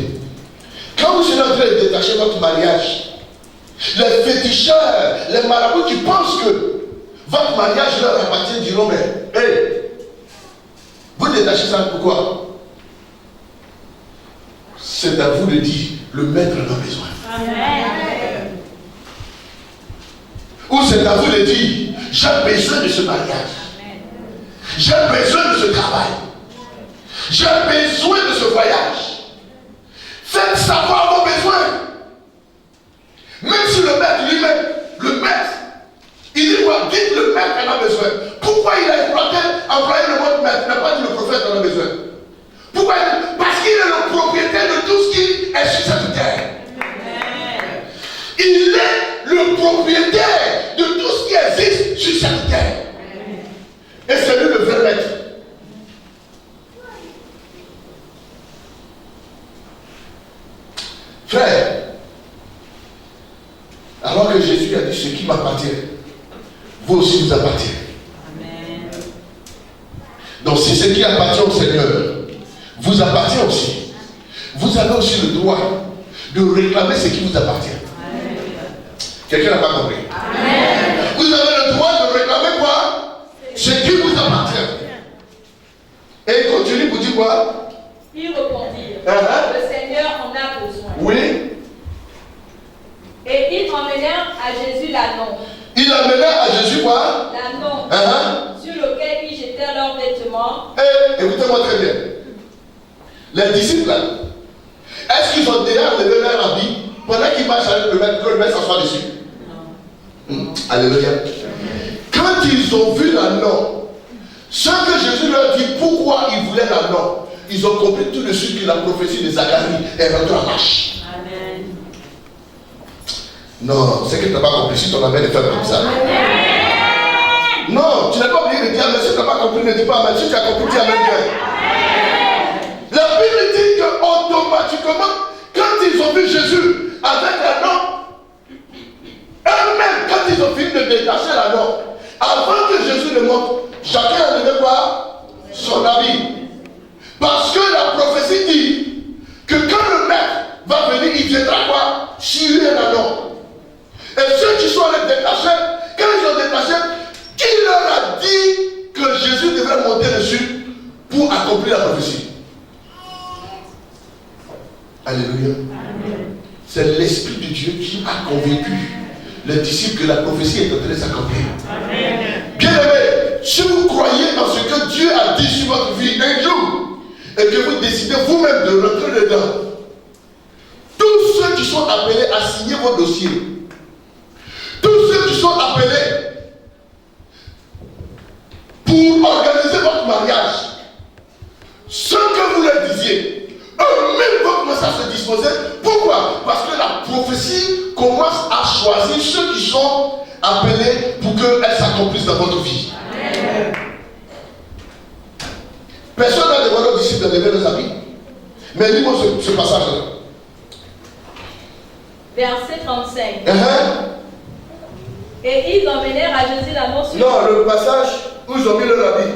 Quand vous êtes en train de détacher votre mariage, les féticheurs, les marabouts qui pensent que votre mariage leur appartient diront, mais hey, vous détachez ça pourquoi? C'est à vous de dire, le maître en a besoin. Amen. Ou c'est à vous de dire, j'ai besoin de ce mariage. J'ai besoin de ce travail. J'ai besoin de ce voyage. Faites savoir vos besoins. Même si le maître lui-même, il dit quoi? Dites le maître en a besoin. Pourquoi il a employé le mot maître? Il n'a pas dit le prophète en a besoin. Pourquoi? Parce qu'il est le propriétaire de tout ce qui est sur cette terre. Il est le propriétaire de tout ce qui existe sur cette terre. Et c'est lui le vrai maître. Frère, alors que Jésus a dit ce qui m'appartient, vous aussi vous appartient. Amen. Donc si ce qui appartient au Seigneur vous appartient aussi, vous avez aussi le droit de réclamer ce qui vous appartient. Amen. Quelqu'un n'a pas compris? Amen. Vous avez le droit de réclamer quoi? Ce qui Jésus quoi? l'anneau sur lequel ils jetèrent leurs vêtements. Et écoutez-moi très bien. Les disciples, est-ce qu'ils ont déjà enlevé leur habit pendant qu'ils marchent avec le maître, que le maître s'assoit dessus? Alléluia. Quand ils ont vu l'anneau, ce que Jésus leur dit pourquoi ils voulaient l'anneau, ils ont compris tout de suite que la prophétie de Zacharie est rentrée en marche. Amen. Non, c'est que tu n'as pas compris. Si ton amen est fait comme ça. Amen. Non, tu n'as pas oublié de dire amen. Si tu n'as pas compris, ne dis pas amen. Si tu as compris, dis amen. La Bible dit que automatiquement, quand ils ont vu Jésus avec l'anneau, eux-mêmes, quand ils ont fini de détacher l'anneau, avant que Jésus ne monte, chacun a levé quoi? Son habit. Parce que la prophétie dit que quand le maître va venir, il viendra quoi? Chiller l'anneau. Et ceux qui sont allés détacher, quand ils ont détaché, qui leur a dit que Jésus devrait monter dessus pour accomplir la prophétie? Alléluia. C'est l'Esprit de Dieu qui a convaincu les disciples que la prophétie est en train de s'accomplir. Bien aimé, si vous croyez en ce que Dieu a dit sur votre vie un jour, et que vous décidez vous-même de rentrer dedans, tous ceux qui sont appelés à signer vos dossiers, tous ceux qui sont appelés pour organiser votre mariage, ce que vous leur disiez, eux-mêmes vont commencer à se disposer. Pourquoi? Parce que la prophétie commence à choisir ceux qui sont appelés pour qu'elle s'accomplisse dans votre vie. Amen. Personne n'a demandé aux disciples de lever les habits. Mais lis-moi ce passage-là. Verset 35. Et ils emmenèrent à Jésus l'anneau sur... Non, le passage où ils ont mis leur habit.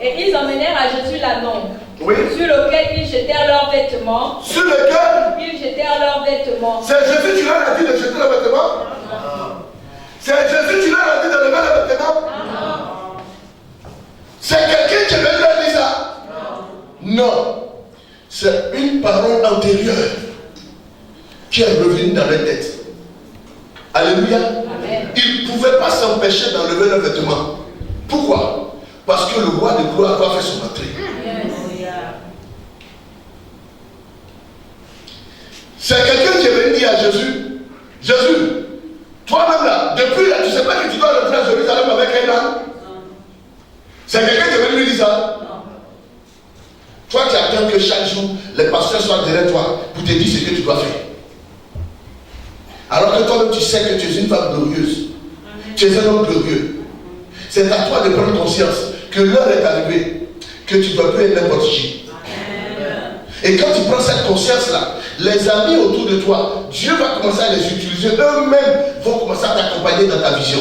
Et ils emmenèrent à Jésus l'anneau. Oui. Sur lequel ils jetèrent leurs vêtements. Sur lequel ils jetèrent leurs vêtements. C'est Jésus qui leur a dit de jeter leurs vêtements? Non. C'est Jésus qui leur a dit de lever leurs vêtements? Non. C'est quelqu'un qui veut leur dire ça? Non. Non. C'est une parole antérieure qui est revenue dans leur tête. Alléluia. Amen. Ils ne pouvaient pas s'empêcher d'enlever leurs vêtements. Pourquoi? Parce que le roi de gloire va faire son entrée. Yes. C'est quelqu'un qui est venu dire à Jésus, Jésus, toi-même là, depuis là, tu ne sais pas que tu dois rentrer à Jérusalem avec un âne? C'est quelqu'un qui est venu lui dire ça? Non. Toi qui attends que chaque jour, les pasteurs soient derrière toi pour te dire ce que tu dois faire. Alors que toi-même tu sais que tu es une femme glorieuse. Tu es un homme glorieux. C'est à toi de prendre conscience que l'heure est arrivée, que tu ne dois plus être n'importe qui. Et quand tu prends cette conscience-là, les amis autour de toi, Dieu va commencer à les utiliser. Eux-mêmes vont commencer à t'accompagner dans ta vision.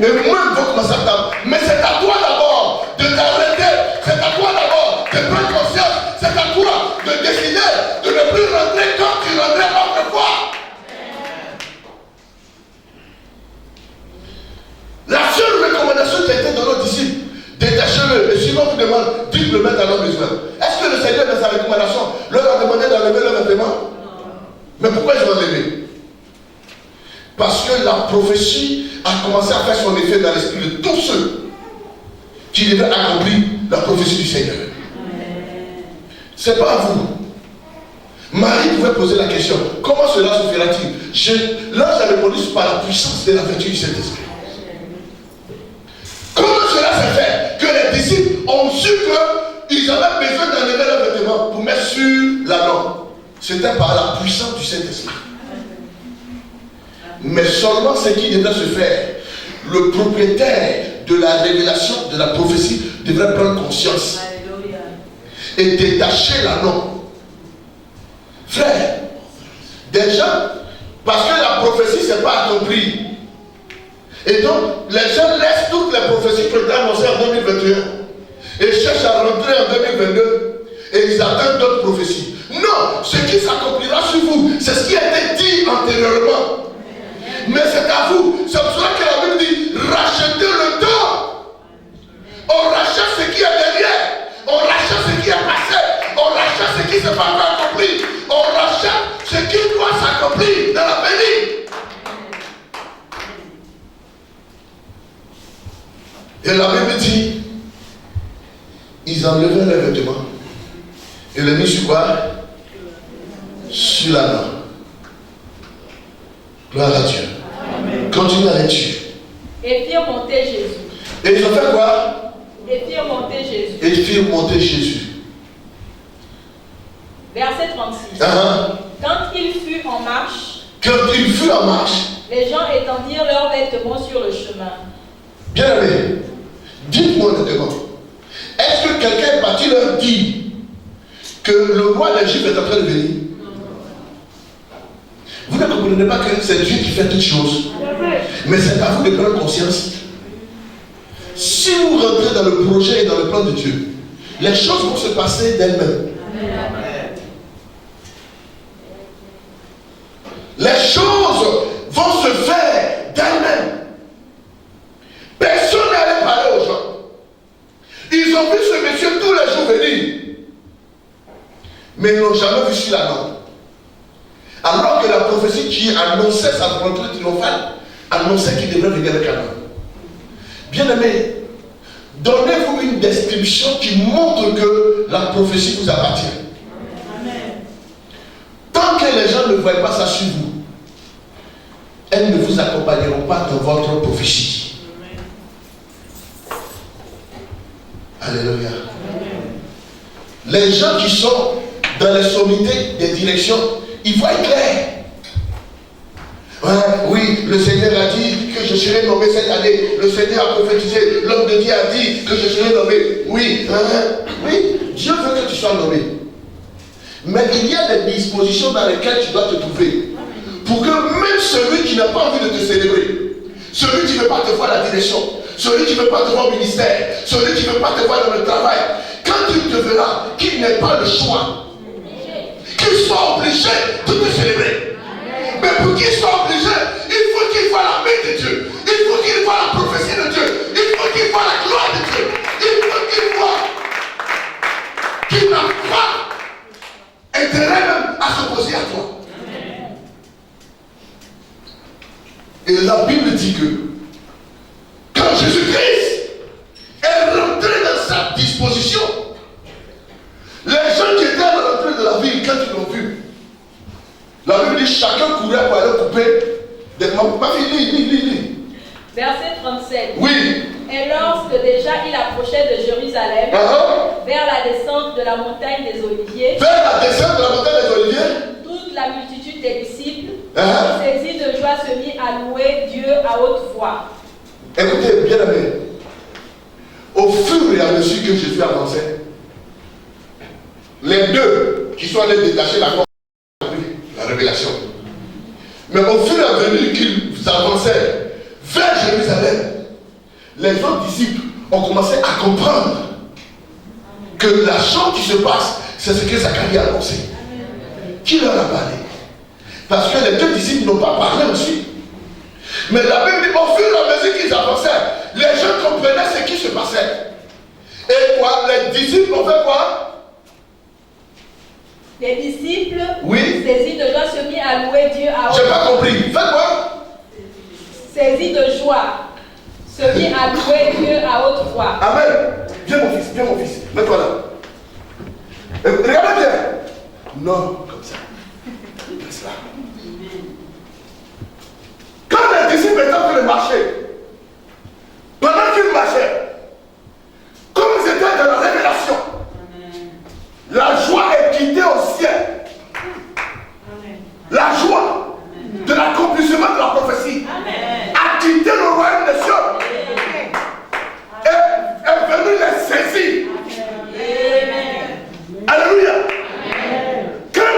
Eux-mêmes vont commencer à t'accompagner. Mais c'est à toi d'abord de t'arrêter. C'est à toi d'abord de prendre conscience. C'est à toi de décider de ne plus rentrer comme tu rentrais autrefois. La seule recommandation qui a été donnée aux disciples, détachez-le. Et sinon, vous demandez, dites le mettre à l'homme d'Israël. Est-ce que le Seigneur, dans sa recommandation, leur a demandé d'enlever leurs vêtements? Mais pourquoi ils ont enlevé? Parce que la prophétie a commencé à faire son effet dans l'esprit de tous ceux qui devaient accomplir la prophétie du Seigneur. C'est pas à vous. Marie pouvait poser la question, comment cela se fera-t-il? L'ange a répondu par la puissance de la vertu du Saint-Esprit. Comment cela s'est fait que les disciples ont su qu'ils avaient besoin d'enlever leurs vêtements pour mettre sur l'anneau? C'était par la puissance du Saint-Esprit. Mais seulement ce qui devrait se faire, le propriétaire de la révélation, de la prophétie, devrait prendre conscience et détacher l'anneau. Frère, déjà, parce que la prophétie n'est pas accomplie. Et donc, les gens laissent toutes les prophéties qui ont été annoncées en 2021 et cherchent à rentrer en 2022 et ils attendent d'autres prophéties. Non, ce qui s'accomplira sur vous, c'est ce qui a été dit antérieurement. Mais c'est à vous. C'est pour cela que la Bible dit, rachetez le temps. On rachète ce qui est derrière. On rachète ce qui est passé. On rachète ce qui ne s'est pas encore accompli. On rachète ce qui doit s'accomplir dans l'avenir. Et la Bible dit, ils enlevèrent leurs vêtements et le mis sur quoi? Sur la main. Gloire à Dieu. Continue la lecture. Et firent monter Jésus. Et ils ont fait quoi? Et firent monter Jésus. Et ils firent monter Jésus. Verset 36. Quand il fut en marche, les gens étendirent leurs vêtements sur le chemin. Bien aimé, dites-moi honnêtement, est-ce que quelqu'un est parti leur dire que le roi des Juifs est en train de venir? Vous ne comprenez pas que c'est Dieu qui fait toutes choses, mais c'est à vous de prendre conscience. Si vous rentrez dans le projet et dans le plan de Dieu, les choses vont se passer d'elles-mêmes. Les choses vont se faire d'elles-mêmes. Personne n'allait parler aux gens. Ils ont vu ce monsieur tous les jours venir, mais ils n'ont jamais vu sur la norme. Alors que la prophétie qui annonçait sa rentrée triomphale annonçait qu'il devrait venir avec un homme. Bien aimé, donnez-vous une description qui montre que la prophétie vous appartient. Tant que les gens ne voient pas ça sur vous, elles ne vous accompagneront pas dans votre prophétie. Alléluia. Les gens qui sont dans les sommités des directions, ils voient clair. Ouais, oui, le Seigneur a dit que je serai nommé cette année. Le Seigneur a prophétisé. L'homme de Dieu a dit que je serai nommé. Oui, oui, Dieu veut que tu sois nommé. Mais il y a des dispositions dans lesquelles tu dois te trouver. Pour que même celui qui n'a pas envie de te célébrer, celui qui ne veut pas te voir à la direction, celui qui ne veut pas te voir au ministère, celui qui ne veut pas te voir dans le travail, quand tu te verras qu'il n'ait pas le choix, qu'il soit obligé de te célébrer. Mais pour qu'il soit obligé, il faut qu'il voit la main de Dieu, il faut qu'il voit la prophétie de Dieu, il faut qu'il voit la gloire de Dieu, il faut qu'il voit qu'il n'a pas intérêt même à s'opposer à toi. Et la Bible dit que quand Jésus-Christ est rentré dans sa disposition, les gens qui étaient à l'entrée de la ville, quand ils l'ont vu, la Bible dit chacun courait pour aller couper des membres. Ma fille, lis. Verset 37. Oui. Et lorsque déjà il approchait de Jérusalem, vers la descente de la montagne des Oliviers, toute la multitude des disciples, saisis de joie, se mit à louer Dieu à haute voix. Écoutez, bien aimé, au fur et à mesure que Jésus avançait, les deux qui sont allés détacher la corde, la révélation. Mais au fur et à mesure qu'ils avançaient vers Jérusalem, les autres disciples ont commencé à comprendre que la chose qui se passe, c'est ce que Zacharie a annoncé. Qui leur a parlé? Parce que les deux disciples n'ont pas parlé aussi. Mais la Bible dit, au fur et à mesure qu'ils avançaient, les gens comprenaient ce qui se passait. Et quoi? Les disciples ont fait quoi? Les disciples, oui, saisis de joie, se mit à louer Dieu à haute voix. J'ai pas compris. Faites quoi? Saisis de joie, se mit à louer Dieu à haute voix. Amen. Viens mon fils. Mets-toi là. Regardez bien. Non, comme ça. Laisse là. Quand les disciples étaient en train de marcher, pendant qu'ils marchaient, comme ils étaient dans la révélation, la joie est quittée au ciel. La joie de l'accomplissement de la prophétie a quitté le royaume des cieux et est venu les saisir. Alléluia. Quand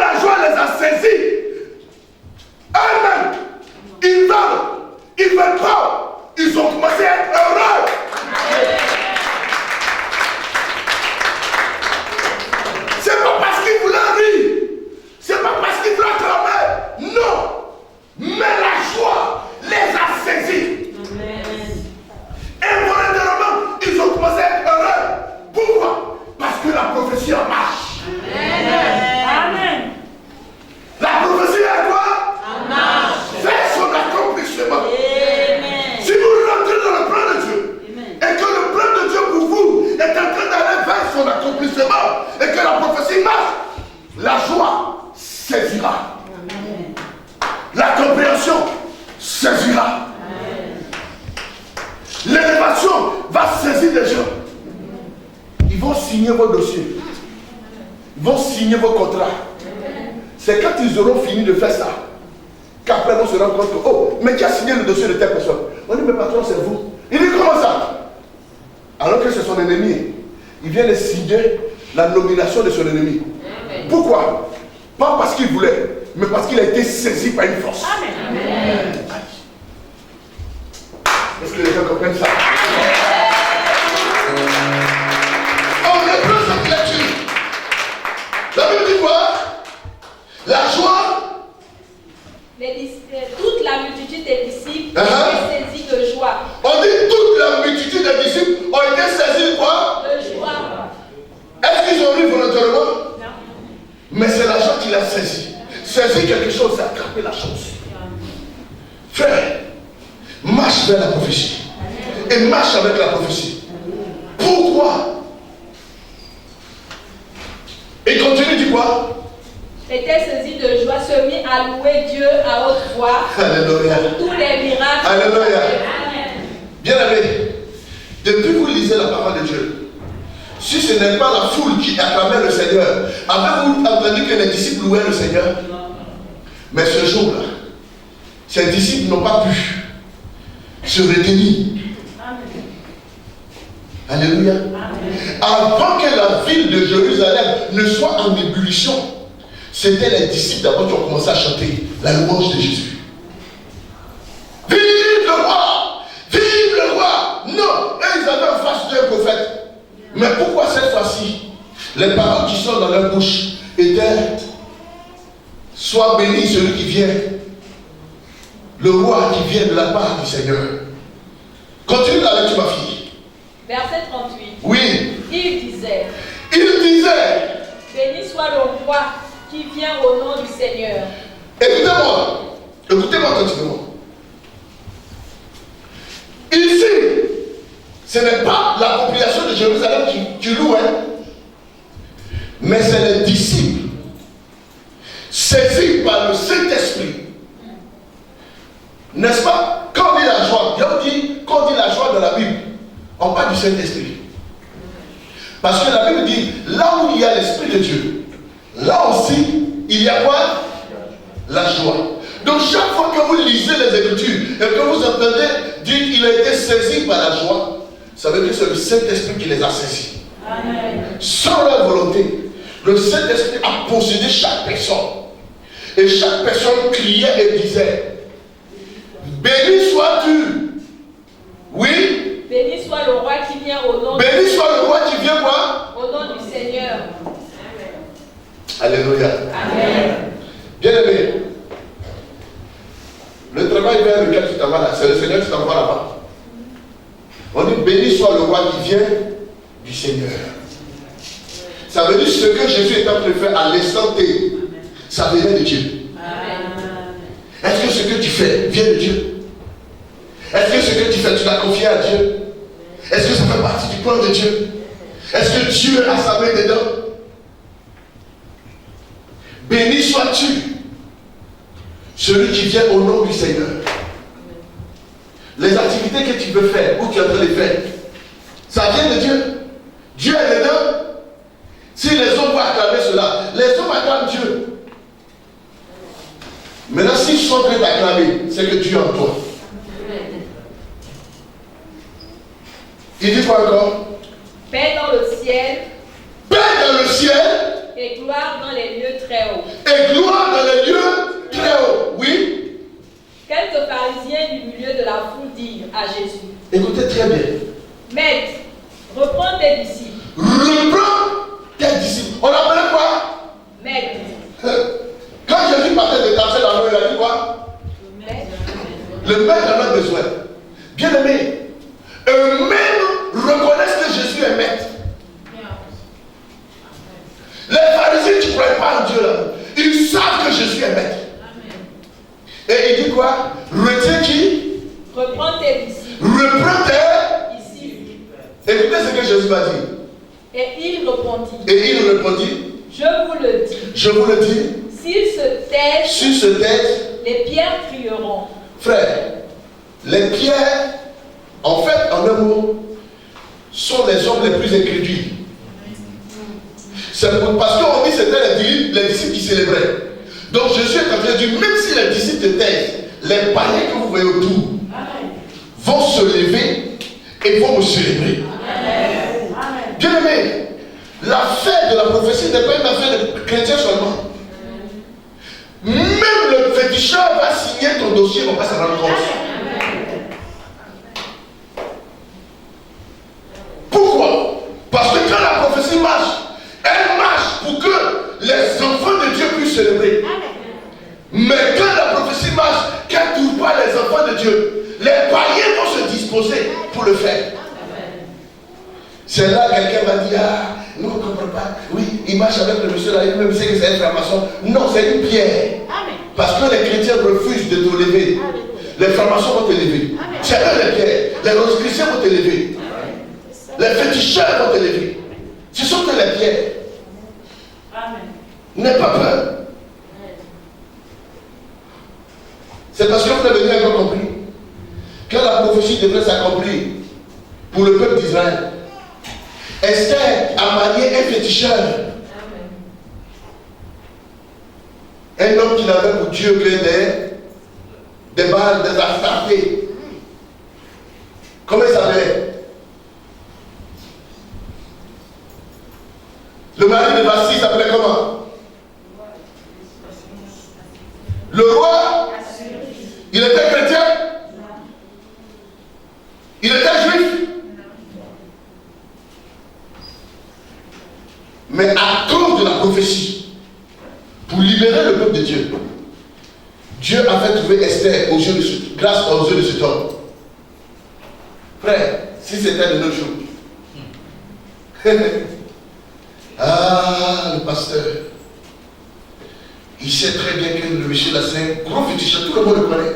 son accomplissement et que la prophétie marche, la joie saisira. La compréhension saisira. L'élévation va saisir les gens. Ils vont signer vos dossiers. Ils vont signer vos contrats. C'est quand ils auront fini de faire ça qu'après on se rend compte que, oh, mais qui a signé le dossier de telle personne? On dit, mais patron, c'est vous. Il dit, comment ça? Alors que c'est son ennemi. Il vient de signer la nomination de son ennemi. Amen. Pourquoi? Pas parce qu'il voulait, mais parce qu'il a été saisi par une force. Amen. Est-ce que les gens comprennent ça? On reprend cette lecture. La Bible dit quoi? La joie. Toute la multitude des disciples est saisie de joie. On dit toute la multitude des disciples ont été saisis de quoi? De joie. Est-ce qu'ils ont ri volontairement? Non. Mais c'est la joie qui l'a saisi. Saisir quelque chose, c'est attraper la chose. Frère, marche vers la prophétie. Et marche avec la prophétie. Pourquoi? Et continue, dit quoi? Était saisi de joie, se mit à louer Dieu à haute voix. Alléluia. Pour tous les miracles. Alléluia. Amen. Bien aimé, depuis que vous lisez la parole de Dieu, si ce n'est pas la foule qui acclamait le Seigneur, avez-vous entendu que les disciples louaient le Seigneur? Mais ce jour-là, ces disciples n'ont pas pu se retenir. Alléluia. Avant que la ville de Jérusalem ne soit en ébullition, c'était les disciples d'abord qui ont commencé à chanter la louange de Jésus. Vive le roi! Vive le roi! Non! Et ils avaient en face d'un prophète. Mais pourquoi cette fois-ci, les paroles qui sont dans leur bouche étaient: sois béni celui qui vient, le roi qui vient de la part du Seigneur. Continue la lecture, ma fille. Verset 38. Oui. Il disait: béni soit le roi qui vient au nom du Seigneur. Écoutez-moi attentivement. Ici, ce n'est pas la population de Jérusalem qui loue, mais c'est les disciples saisis par le Saint-Esprit. N'est-ce pas? Quand on dit la joie, quand on dit la joie dans la Bible, on parle du Saint-Esprit. Parce que la Bible dit, là où il y a l'Esprit de Dieu, là aussi, il y a quoi? La joie. Donc chaque fois que vous lisez les Écritures et que vous entendez dire qu'il a été saisi par la joie, ça veut dire que c'est le Saint-Esprit qui les a saisis. Amen. Sans leur volonté, le Saint-Esprit a possédé chaque personne. Et chaque personne criait et disait: béni sois-tu. Oui. Béni soit le roi qui vient au nom. Béni soit le roi qui vient quoi? Au nom du Seigneur. Alléluia. Amen. Bien aimé, le travail vers lequel tu t'en vas là, c'est le Seigneur qui t'envoie là-bas. On dit béni soit le roi qui vient du Seigneur. Ça veut dire ce que Jésus est en train de faire à l'instant T, ça venait de Dieu. Amen. Est-ce que ce que tu fais vient de Dieu? Est-ce que ce que tu fais, tu l'as confié à Dieu? Est-ce que ça fait partie du plan de Dieu? Est-ce que Dieu a sa main dedans? Béni sois-tu, celui qui vient au nom du Seigneur. Les activités que tu veux faire, ou tu es en train de faire, ça vient de Dieu. Dieu est dedans. Si les hommes vont acclamer cela, les hommes acclament Dieu. Maintenant, s'ils sont en train d'acclamer, c'est que Dieu est en toi. Il dit quoi encore? Paix dans le ciel. Paix dans le ciel. Et gloire dans les lieux très hauts. Et gloire dans les lieux très hauts. Oui. Quelques pharisiens du milieu de la foule dirent à Jésus: écoutez très bien. Maître, reprends tes disciples. Reprends tes disciples. On appelait quoi? Maître. Quand Jésus partait de danser la main, il a dit quoi? Le maître en a besoin. Bien aimé, eux-mêmes reconnaissent que Jésus est maître. Les pharisiens qui ne croient pas en Dieu là, ils savent que Jésus est maître. Et il dit quoi? Retiens qui? Reprends tes disciples. Reprends tes disciples. Écoutez ce que Jésus va dire. Et il répondit. Je vous le dis. S'ils se taisent, les pierres crieront. Frère, les pierres, en fait, en un mot, sont les hommes les plus incrédules. C'est parce qu'on dit que c'était les disciples qui célébraient. Donc Jésus est en train de dire, même si les disciples se taisent, les païens que vous voyez autour vont se lever et vont me célébrer. Bien aimé, la fête de la prophétie n'est pas une affaire de chrétiens seulement. Même le féticheur va signer ton dossier, on va pas s'en rendre compte. Pourquoi? Parce que quand la prophétie marche, elle marche pour que les enfants de Dieu puissent célébrer. Mais quand la prophétie marche, qu'elle ne trouve pas les enfants de Dieu, les païens vont se disposer pour le faire. C'est là que quelqu'un va dire, ah, nous on ne comprend pas. Oui, il marche avec le monsieur là, il même sait que c'est un franc-maçon. Non, c'est une pierre. Parce que les chrétiens refusent de te lever. Les francs-maçons vont te lever. C'est eux les pierres. Les rosicruciens vont te lever. Les féticheurs vont te lever. Ce sont que les pierres. N'aie pas peur. C'est parce que vous l'avez bien compris. Quand la prophétie devrait s'accomplir pour le peuple d'Israël, Esther a marié un féticheur. Un homme qui n'avait pour Dieu que des balles, des astartés. Comment il s'appelait? Le mari de Basti s'appelait comment? Le roi? Il était chrétien? Il était juif? Mais à cause de la prophétie, pour libérer le peuple de Dieu, Dieu a fait trouver Esther grâce aux yeux de cet homme. Frère, si c'était de nos jours. Ah, le pasteur. Il sait très bien que le monsieur là, c'est un gros féticheur, tout le monde le connaît.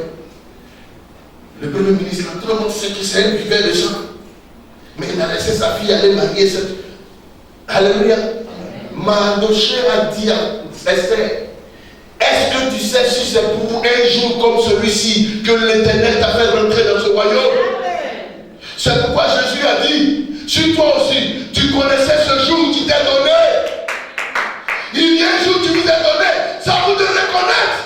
Le premier ministre, tout le monde sait que c'est un buveur de sang. Mais il a laissé sa fille aller marier cette. Alléluia. Mardoché a dit à Esther, est-ce que tu sais si c'est pour un jour comme celui-ci que l'Éternel t'a fait rentrer dans ce royaume? C'est pourquoi Jésus a dit, si toi aussi tu connaissais ce jour où tu t'es donné, il y a un jour où tu vous es donné, ça vous devez connaître.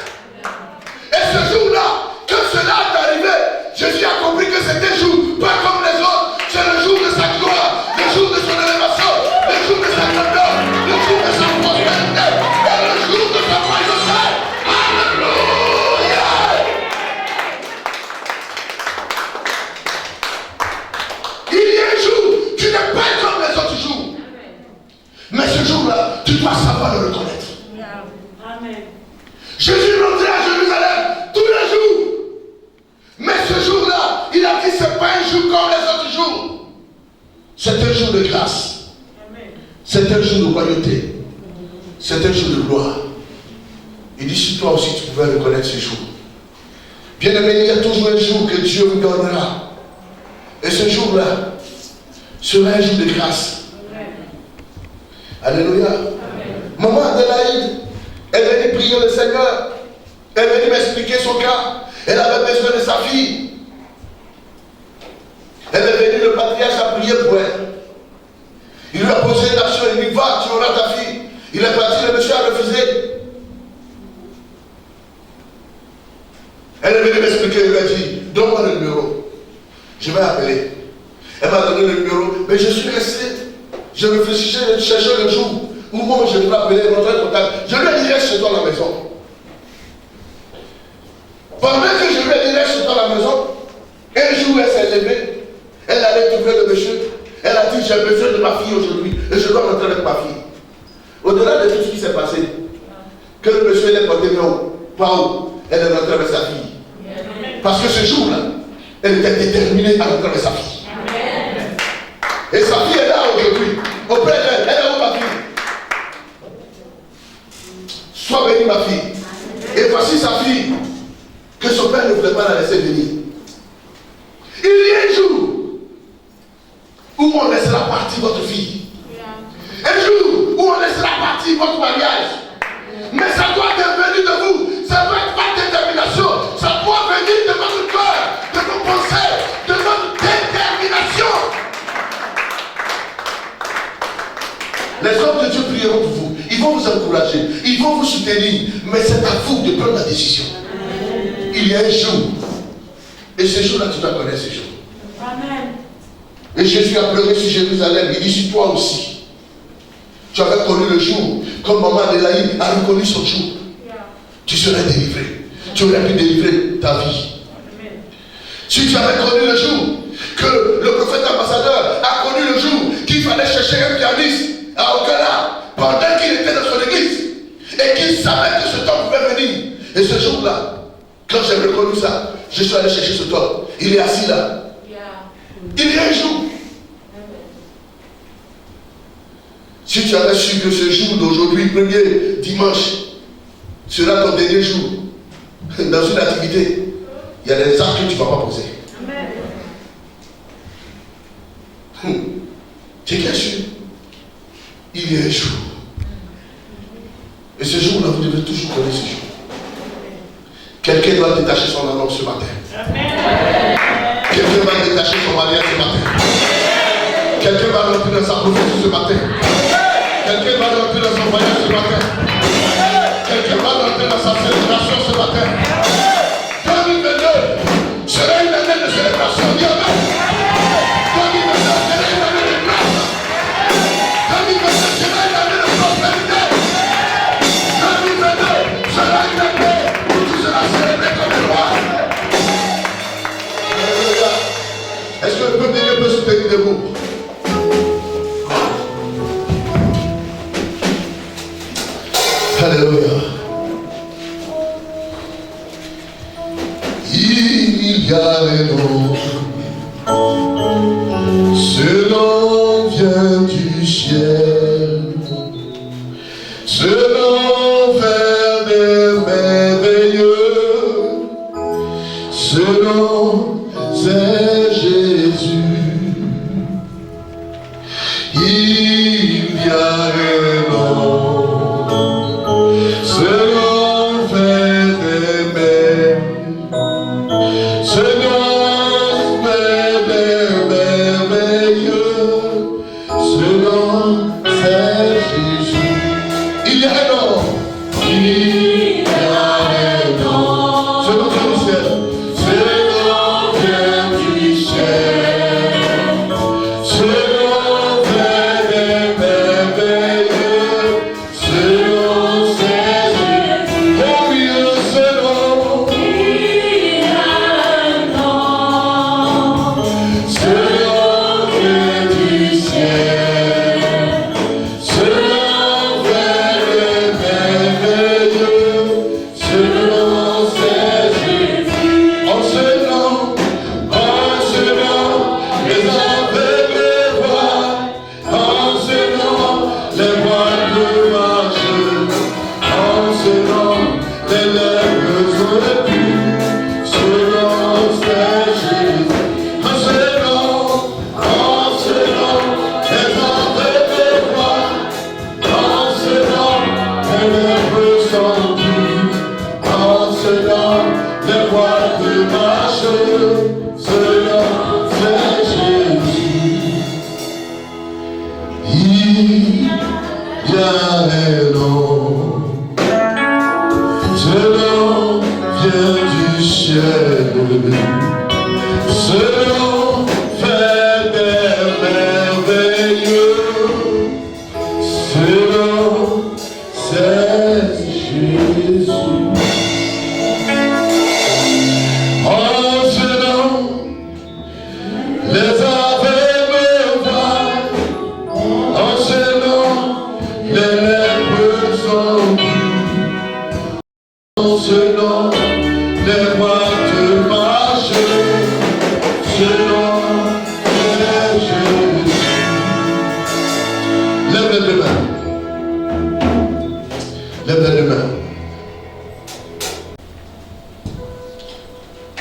Et ce jour-là, quand cela est arrivé, Jésus a compris que c'était un jour, pas comme les autres, c'est le jour de sa gloire, le jour de son élévation, le jour de sa grandeur, le jour de sa prospérité, et le jour de sa royauté. Alléluia! Il y a un jour, tu n'es pas comme les autres jours. Mais ce jour-là, tu dois savoir le reconnaître. Amen. Jésus rentrait à Jérusalem tous les jours. Mais ce jour-là, il a dit ce n'est pas un jour comme les autres jours. C'est un jour de grâce. C'est un jour de royauté. C'est un jour de gloire. Il dit si toi aussi tu pouvais reconnaître ce jour. Bien aimé, il y a toujours un jour que Dieu vous donnera. Et ce jour-là sera un jour de grâce. Alléluia. Maman Adélaïde, elle venait prier le Seigneur. Elle venait m'expliquer son cas. Elle avait besoin de sa fille. Elle est venue, le patriarche a prié pour elle. Il lui a posé une action, il lui dit va, tu auras ta fille. Il est parti, le monsieur a refusé. Elle est venue m'expliquer, elle lui a dit donne-moi le numéro. Je vais appeler. Elle m'a donné le numéro, mais je suis resté. Je réfléchissais, je cherchais le jour où moi je devais appeler, rentrer en contact. Je lui ai dit reste chez toi à la maison. Pendant que je lui ai dit reste chez toi à la maison, un jour elle s'est levée, elle allait trouver le monsieur, elle a dit j'ai besoin de ma fille aujourd'hui et je dois rentrer avec ma fille. Au-delà de tout ce qui s'est passé, que le monsieur l'ait porté pas où, elle est rentrée avec sa fille. Parce que ce jour-là, elle était déterminée à rentrer avec sa fille. Et sa fille est là aujourd'hui, auprès d'elle. Elle est où ma fille? Sois bénie ma fille. Et voici sa fille, que son père ne voulait pas la laisser venir. Il y a un jour où on laissera partir votre fille. Les hommes de Dieu prieront pour vous. Ils vont vous encourager. Ils vont vous soutenir. Mais c'est à vous de prendre la décision. Il y a un jour. Et ce jour-là, tu dois connaître ce jour. Amen. Et Jésus a pleuré sur Jérusalem. Il dit sur toi aussi. Tu avais connu le jour. Comme maman Adélaïde a reconnu son jour. Tu serais délivré. Tu aurais pu délivrer ta vie. Amen. Si tu avais connu le jour que le prophète ambassadeur a connu le jour qu'il fallait chercher un pianiste à Okara pendant qu'il était dans son église et qu'il savait que ce temps pouvait venir. Et ce jour-là, quand j'ai reconnu ça, je suis allé chercher ce temps. Il est assis là. Il y a un jour. Si tu avais su que ce jour d'aujourd'hui, premier dimanche, sera ton dernier jour dans une activité, il y a des actes que tu ne vas pas poser. Tu es bien sûr. Il y a un jour. Et ce jour-là, vous devez toujours connaître ce jour. Quelqu'un doit détacher son annonce ce matin. Quelqu'un va détacher son mariage ce matin. Quelqu'un va rentrer dans sa prophétie ce matin. Quelqu'un va rentrer dans son voyage ce matin. Quelqu'un va rentrer dans sa célébration ce matin. 2022 sera une année de célébration. Dis amen. 2022 sera une année de grâce. 2022 sera une année de prospérité. 2022 sera une année où tu seras célébré comme le roi. Est-ce que le peuple de Dieu peut se tenir debout? Alléluia. Il y a un nom, ce nom vient du ciel, ce nom fait des merveilleux, ce nom c'est Jésus. Il y a un nom.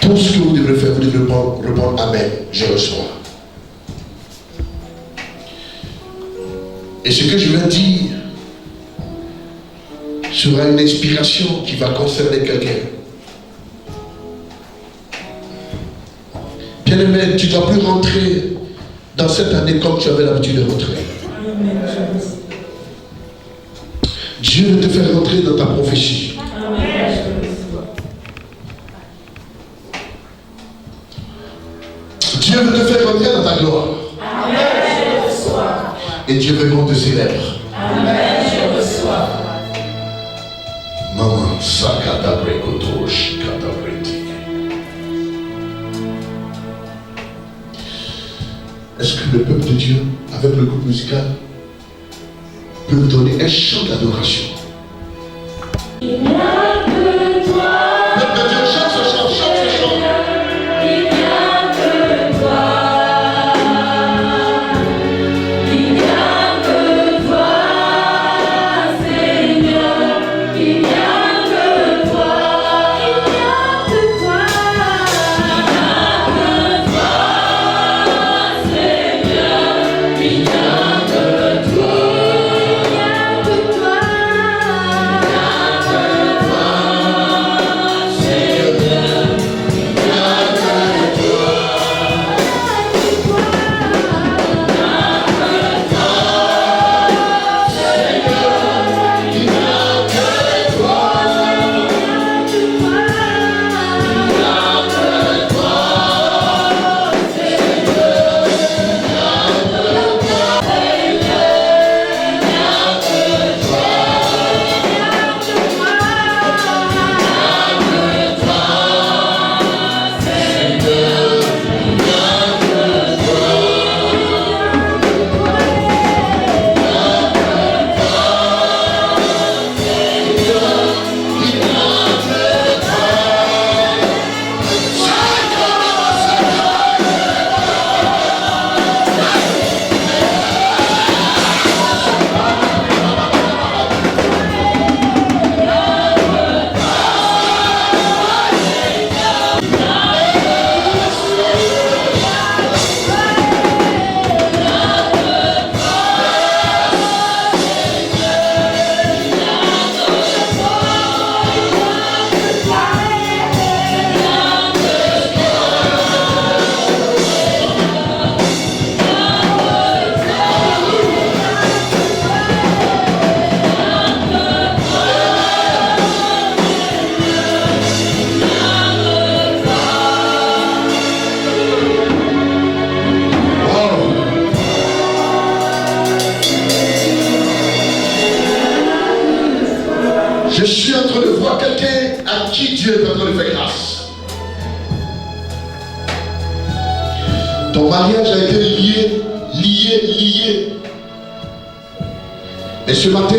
Tout ce que vous devrez faire, vous devrez répondre Amen, je reçois. Et ce que je vais dire sera une inspiration qui va concerner quelqu'un. Bien-aimé, tu ne dois plus rentrer dans cette année comme tu avais l'habitude de rentrer. Dieu veut te faire rentrer dans ta prophétie. Dieu veut te faire rentrer dans ta gloire. Et Dieu veut qu'on te célèbre. Maman, sakadabre kotosh kadabreti. Est-ce que le peuple de Dieu, avec le groupe musical, peut donner un chant d'adoration? Il n'y a que toi. Peuple de Dieu, chante ce chant, chante ce chant. Il n'y a que toi. Il n'y a que toi, Seigneur. Il n'y a que toi. Il n'y a que toi. Il n'y a que toi, Seigneur. Il n'y a que toi. Il n'y a que toi. Je suis en train de voir quelqu'un à qui Dieu est en train de faire grâce. Ton mariage a été lié. Et ce matin,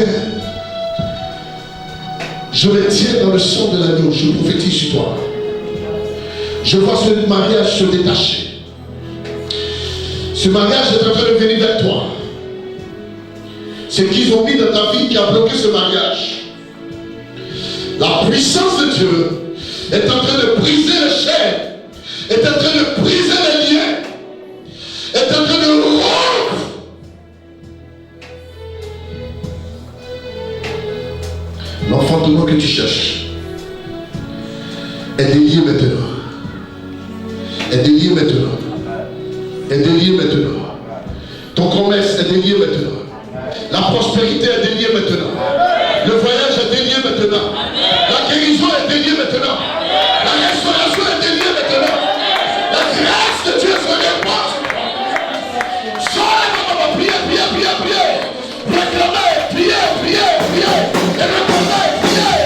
je me tiens dans le sang de l'agneau, je prophétise sur toi. Je vois ce mariage se détacher. Ce mariage est en train de venir vers toi. Ce qu'ils ont mis dans ta vie qui a bloqué ce mariage. La puissance de Dieu est en train de briser les chaînes, est en train de briser les liens, est en train de rompre. L'enfantement que tu cherches est délié maintenant. Est délié maintenant. Est délié maintenant. Ton commerce est délié maintenant. La prospérité est déliée maintenant. Le voyage est délié maintenant. La guérison est déliée maintenant. La restauration est déliée maintenant. La grâce de Dieu se répand. Sors, priez. Réclamez, priez. Et répondez, priez.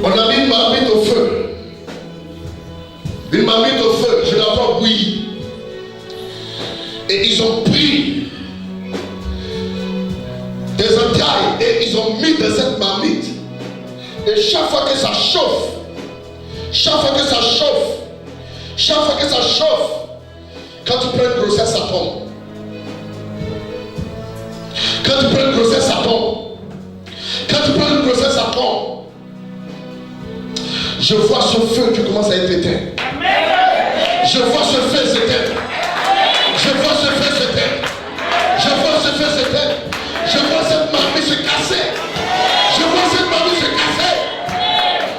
On a mis une marmite au feu. Une marmite au feu, je la vois bouillir. Et ils ont pris des entailles et ils ont mis dans cette marmite. Et chaque fois que ça chauffe, chaque fois que ça chauffe, chaque fois que ça chauffe, quand tu prends une grossesse, ça tombe. Quand tu prends une grossesse, ça tombe. Quand tu prends une grossesse, ça tombe. Je vois ce feu qui commence à être éteint. Je vois ce feu s'éteindre. Je vois ce feu s'éteindre. Je vois ce feu s'éteindre. Je vois cette marmite se casser. Je vois cette marmite se casser.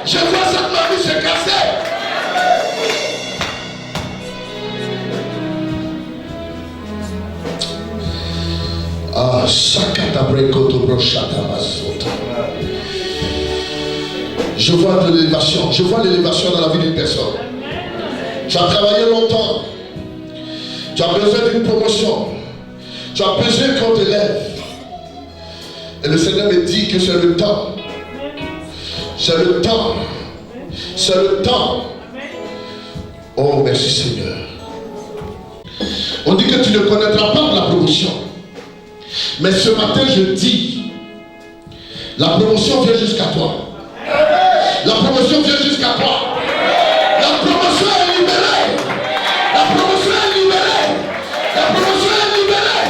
Je vois cette marmite se casser. Ah, je vois de l'élévation. Je vois l'élévation dans la vie d'une personne. Tu as travaillé longtemps. Tu as besoin d'une promotion. Tu as besoin qu'on te lève. Et le Seigneur me dit que c'est le temps. C'est le temps. C'est le temps. Oh, merci Seigneur. On dit que tu ne connaîtras pas la promotion. Mais ce matin, je dis, la promotion vient jusqu'à toi. La promotion vient jusqu'à toi. La promotion est libérée. La promotion est libérée. La promotion est libérée.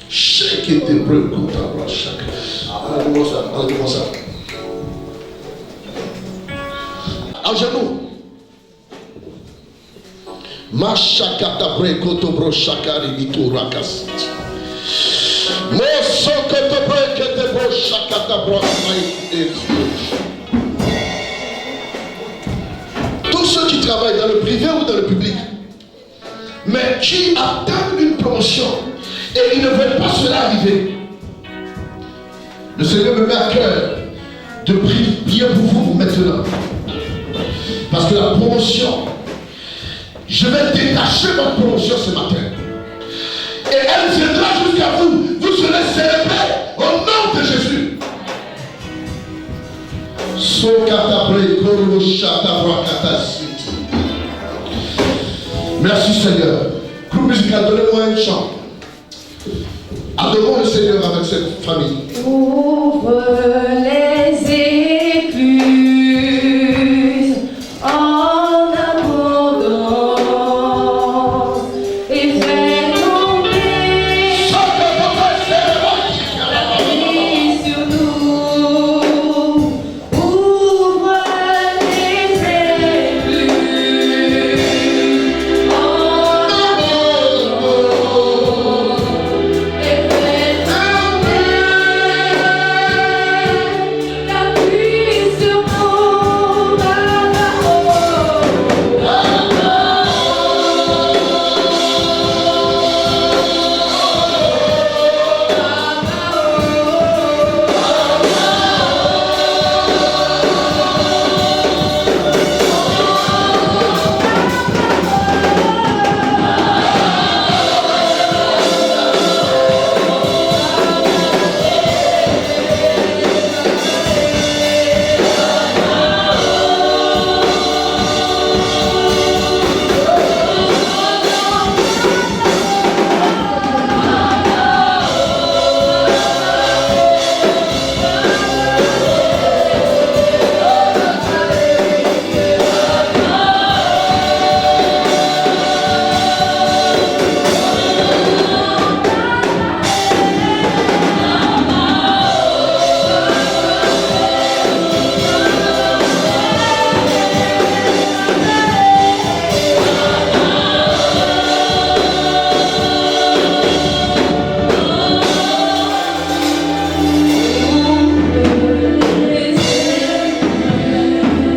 Shake it and break it. Shake. Allez, ça. À genoux. Mashakata brekoto bro shakari bitura kasit. Mosokoto brekete bro shakata bro. Tous ceux qui travaillent dans le privé ou dans le public, mais qui attendent une promotion et ils ne veulent pas cela arriver. Le Seigneur me met à cœur de prier pour vous maintenant. Parce que la promotion, je vais détacher votre promotion ce matin. Et elle viendra jusqu'à vous. Vous serez célébrés au nom de Jésus. Merci Seigneur. Groupe musical, donnez-moi un chant. Adorons le Seigneur avec cette famille. Ouvre les écluses en abondance et fais tomber la pluie sur nous. Ouvre les écluses en abondance et fais tomber la pluie sur nous.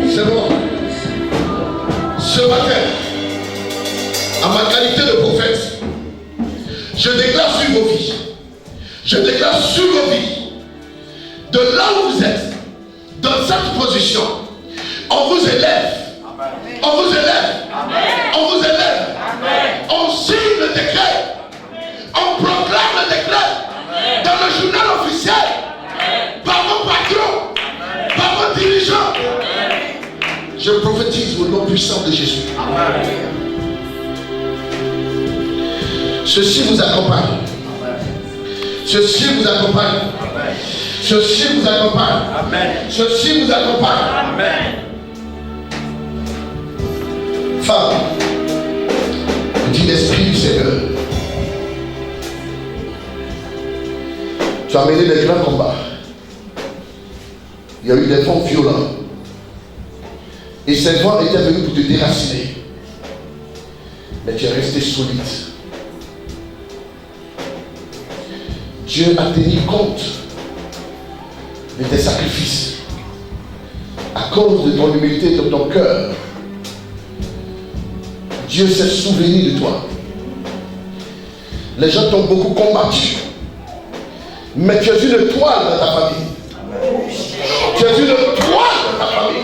C'est bon. Ce matin, à ma qualité de prophète, je déclare sur vos vies. Je déclare sur vos vies. De là où vous êtes, dans cette position, on vous élève. On vous élève. On vous élève. On signe le décret. On proclame le décret dans le journal officiel par vos patrons, par vos dirigeants. Je prophétise prophétise au nom puissant de Jésus. Ceci vous accompagne. Ceci vous accompagne. Ceci vous accompagne. Ceci vous accompagne. Femme, dis l'Esprit du Seigneur. Tu as mené des grands combats. Il y a eu des vents violents. Et ces vents étaient venus pour te déraciner. Mais tu es resté solide. Dieu a tenu compte de tes sacrifices. À cause de ton humilité, de ton cœur, Dieu s'est souvenu de toi. Les gens t'ont beaucoup combattu. Mais tu es une toile dans ta famille. Tu es une toile dans ta famille.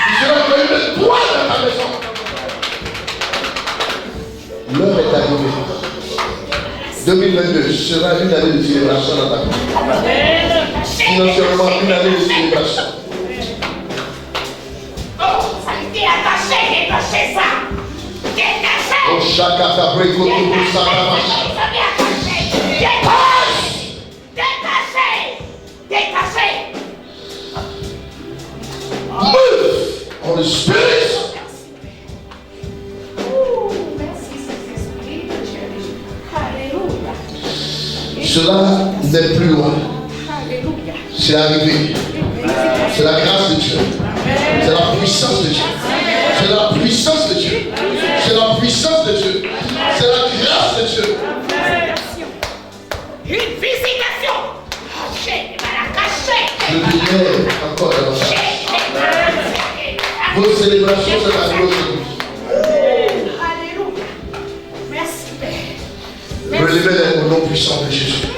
Tu seras une toile dans ta maison. L'heure est arrivée. 2022 sera une année de célébration dans ta vie. Financièrement, une année de célébration. Oh, ça a été attaché, détaché ça. Détaché. Oh, chacun t'a pris pour tout ça. Détaché. Move on the spirit. Merci, Saint-Esprit de Dieu. Alléluia. Cela n'est plus loin. Alléluia. C'est arrivé. C'est la grâce de Dieu. C'est la puissance de Dieu. C'est la puissance de Dieu. C'est la puissance de Dieu. C'est la grâce de Dieu. Une visitation. Le prière encore davantage. Vos célébrations sont à cause de Alléluia. Merci, Père. vous. Relevez-les au nom puissant de Jésus.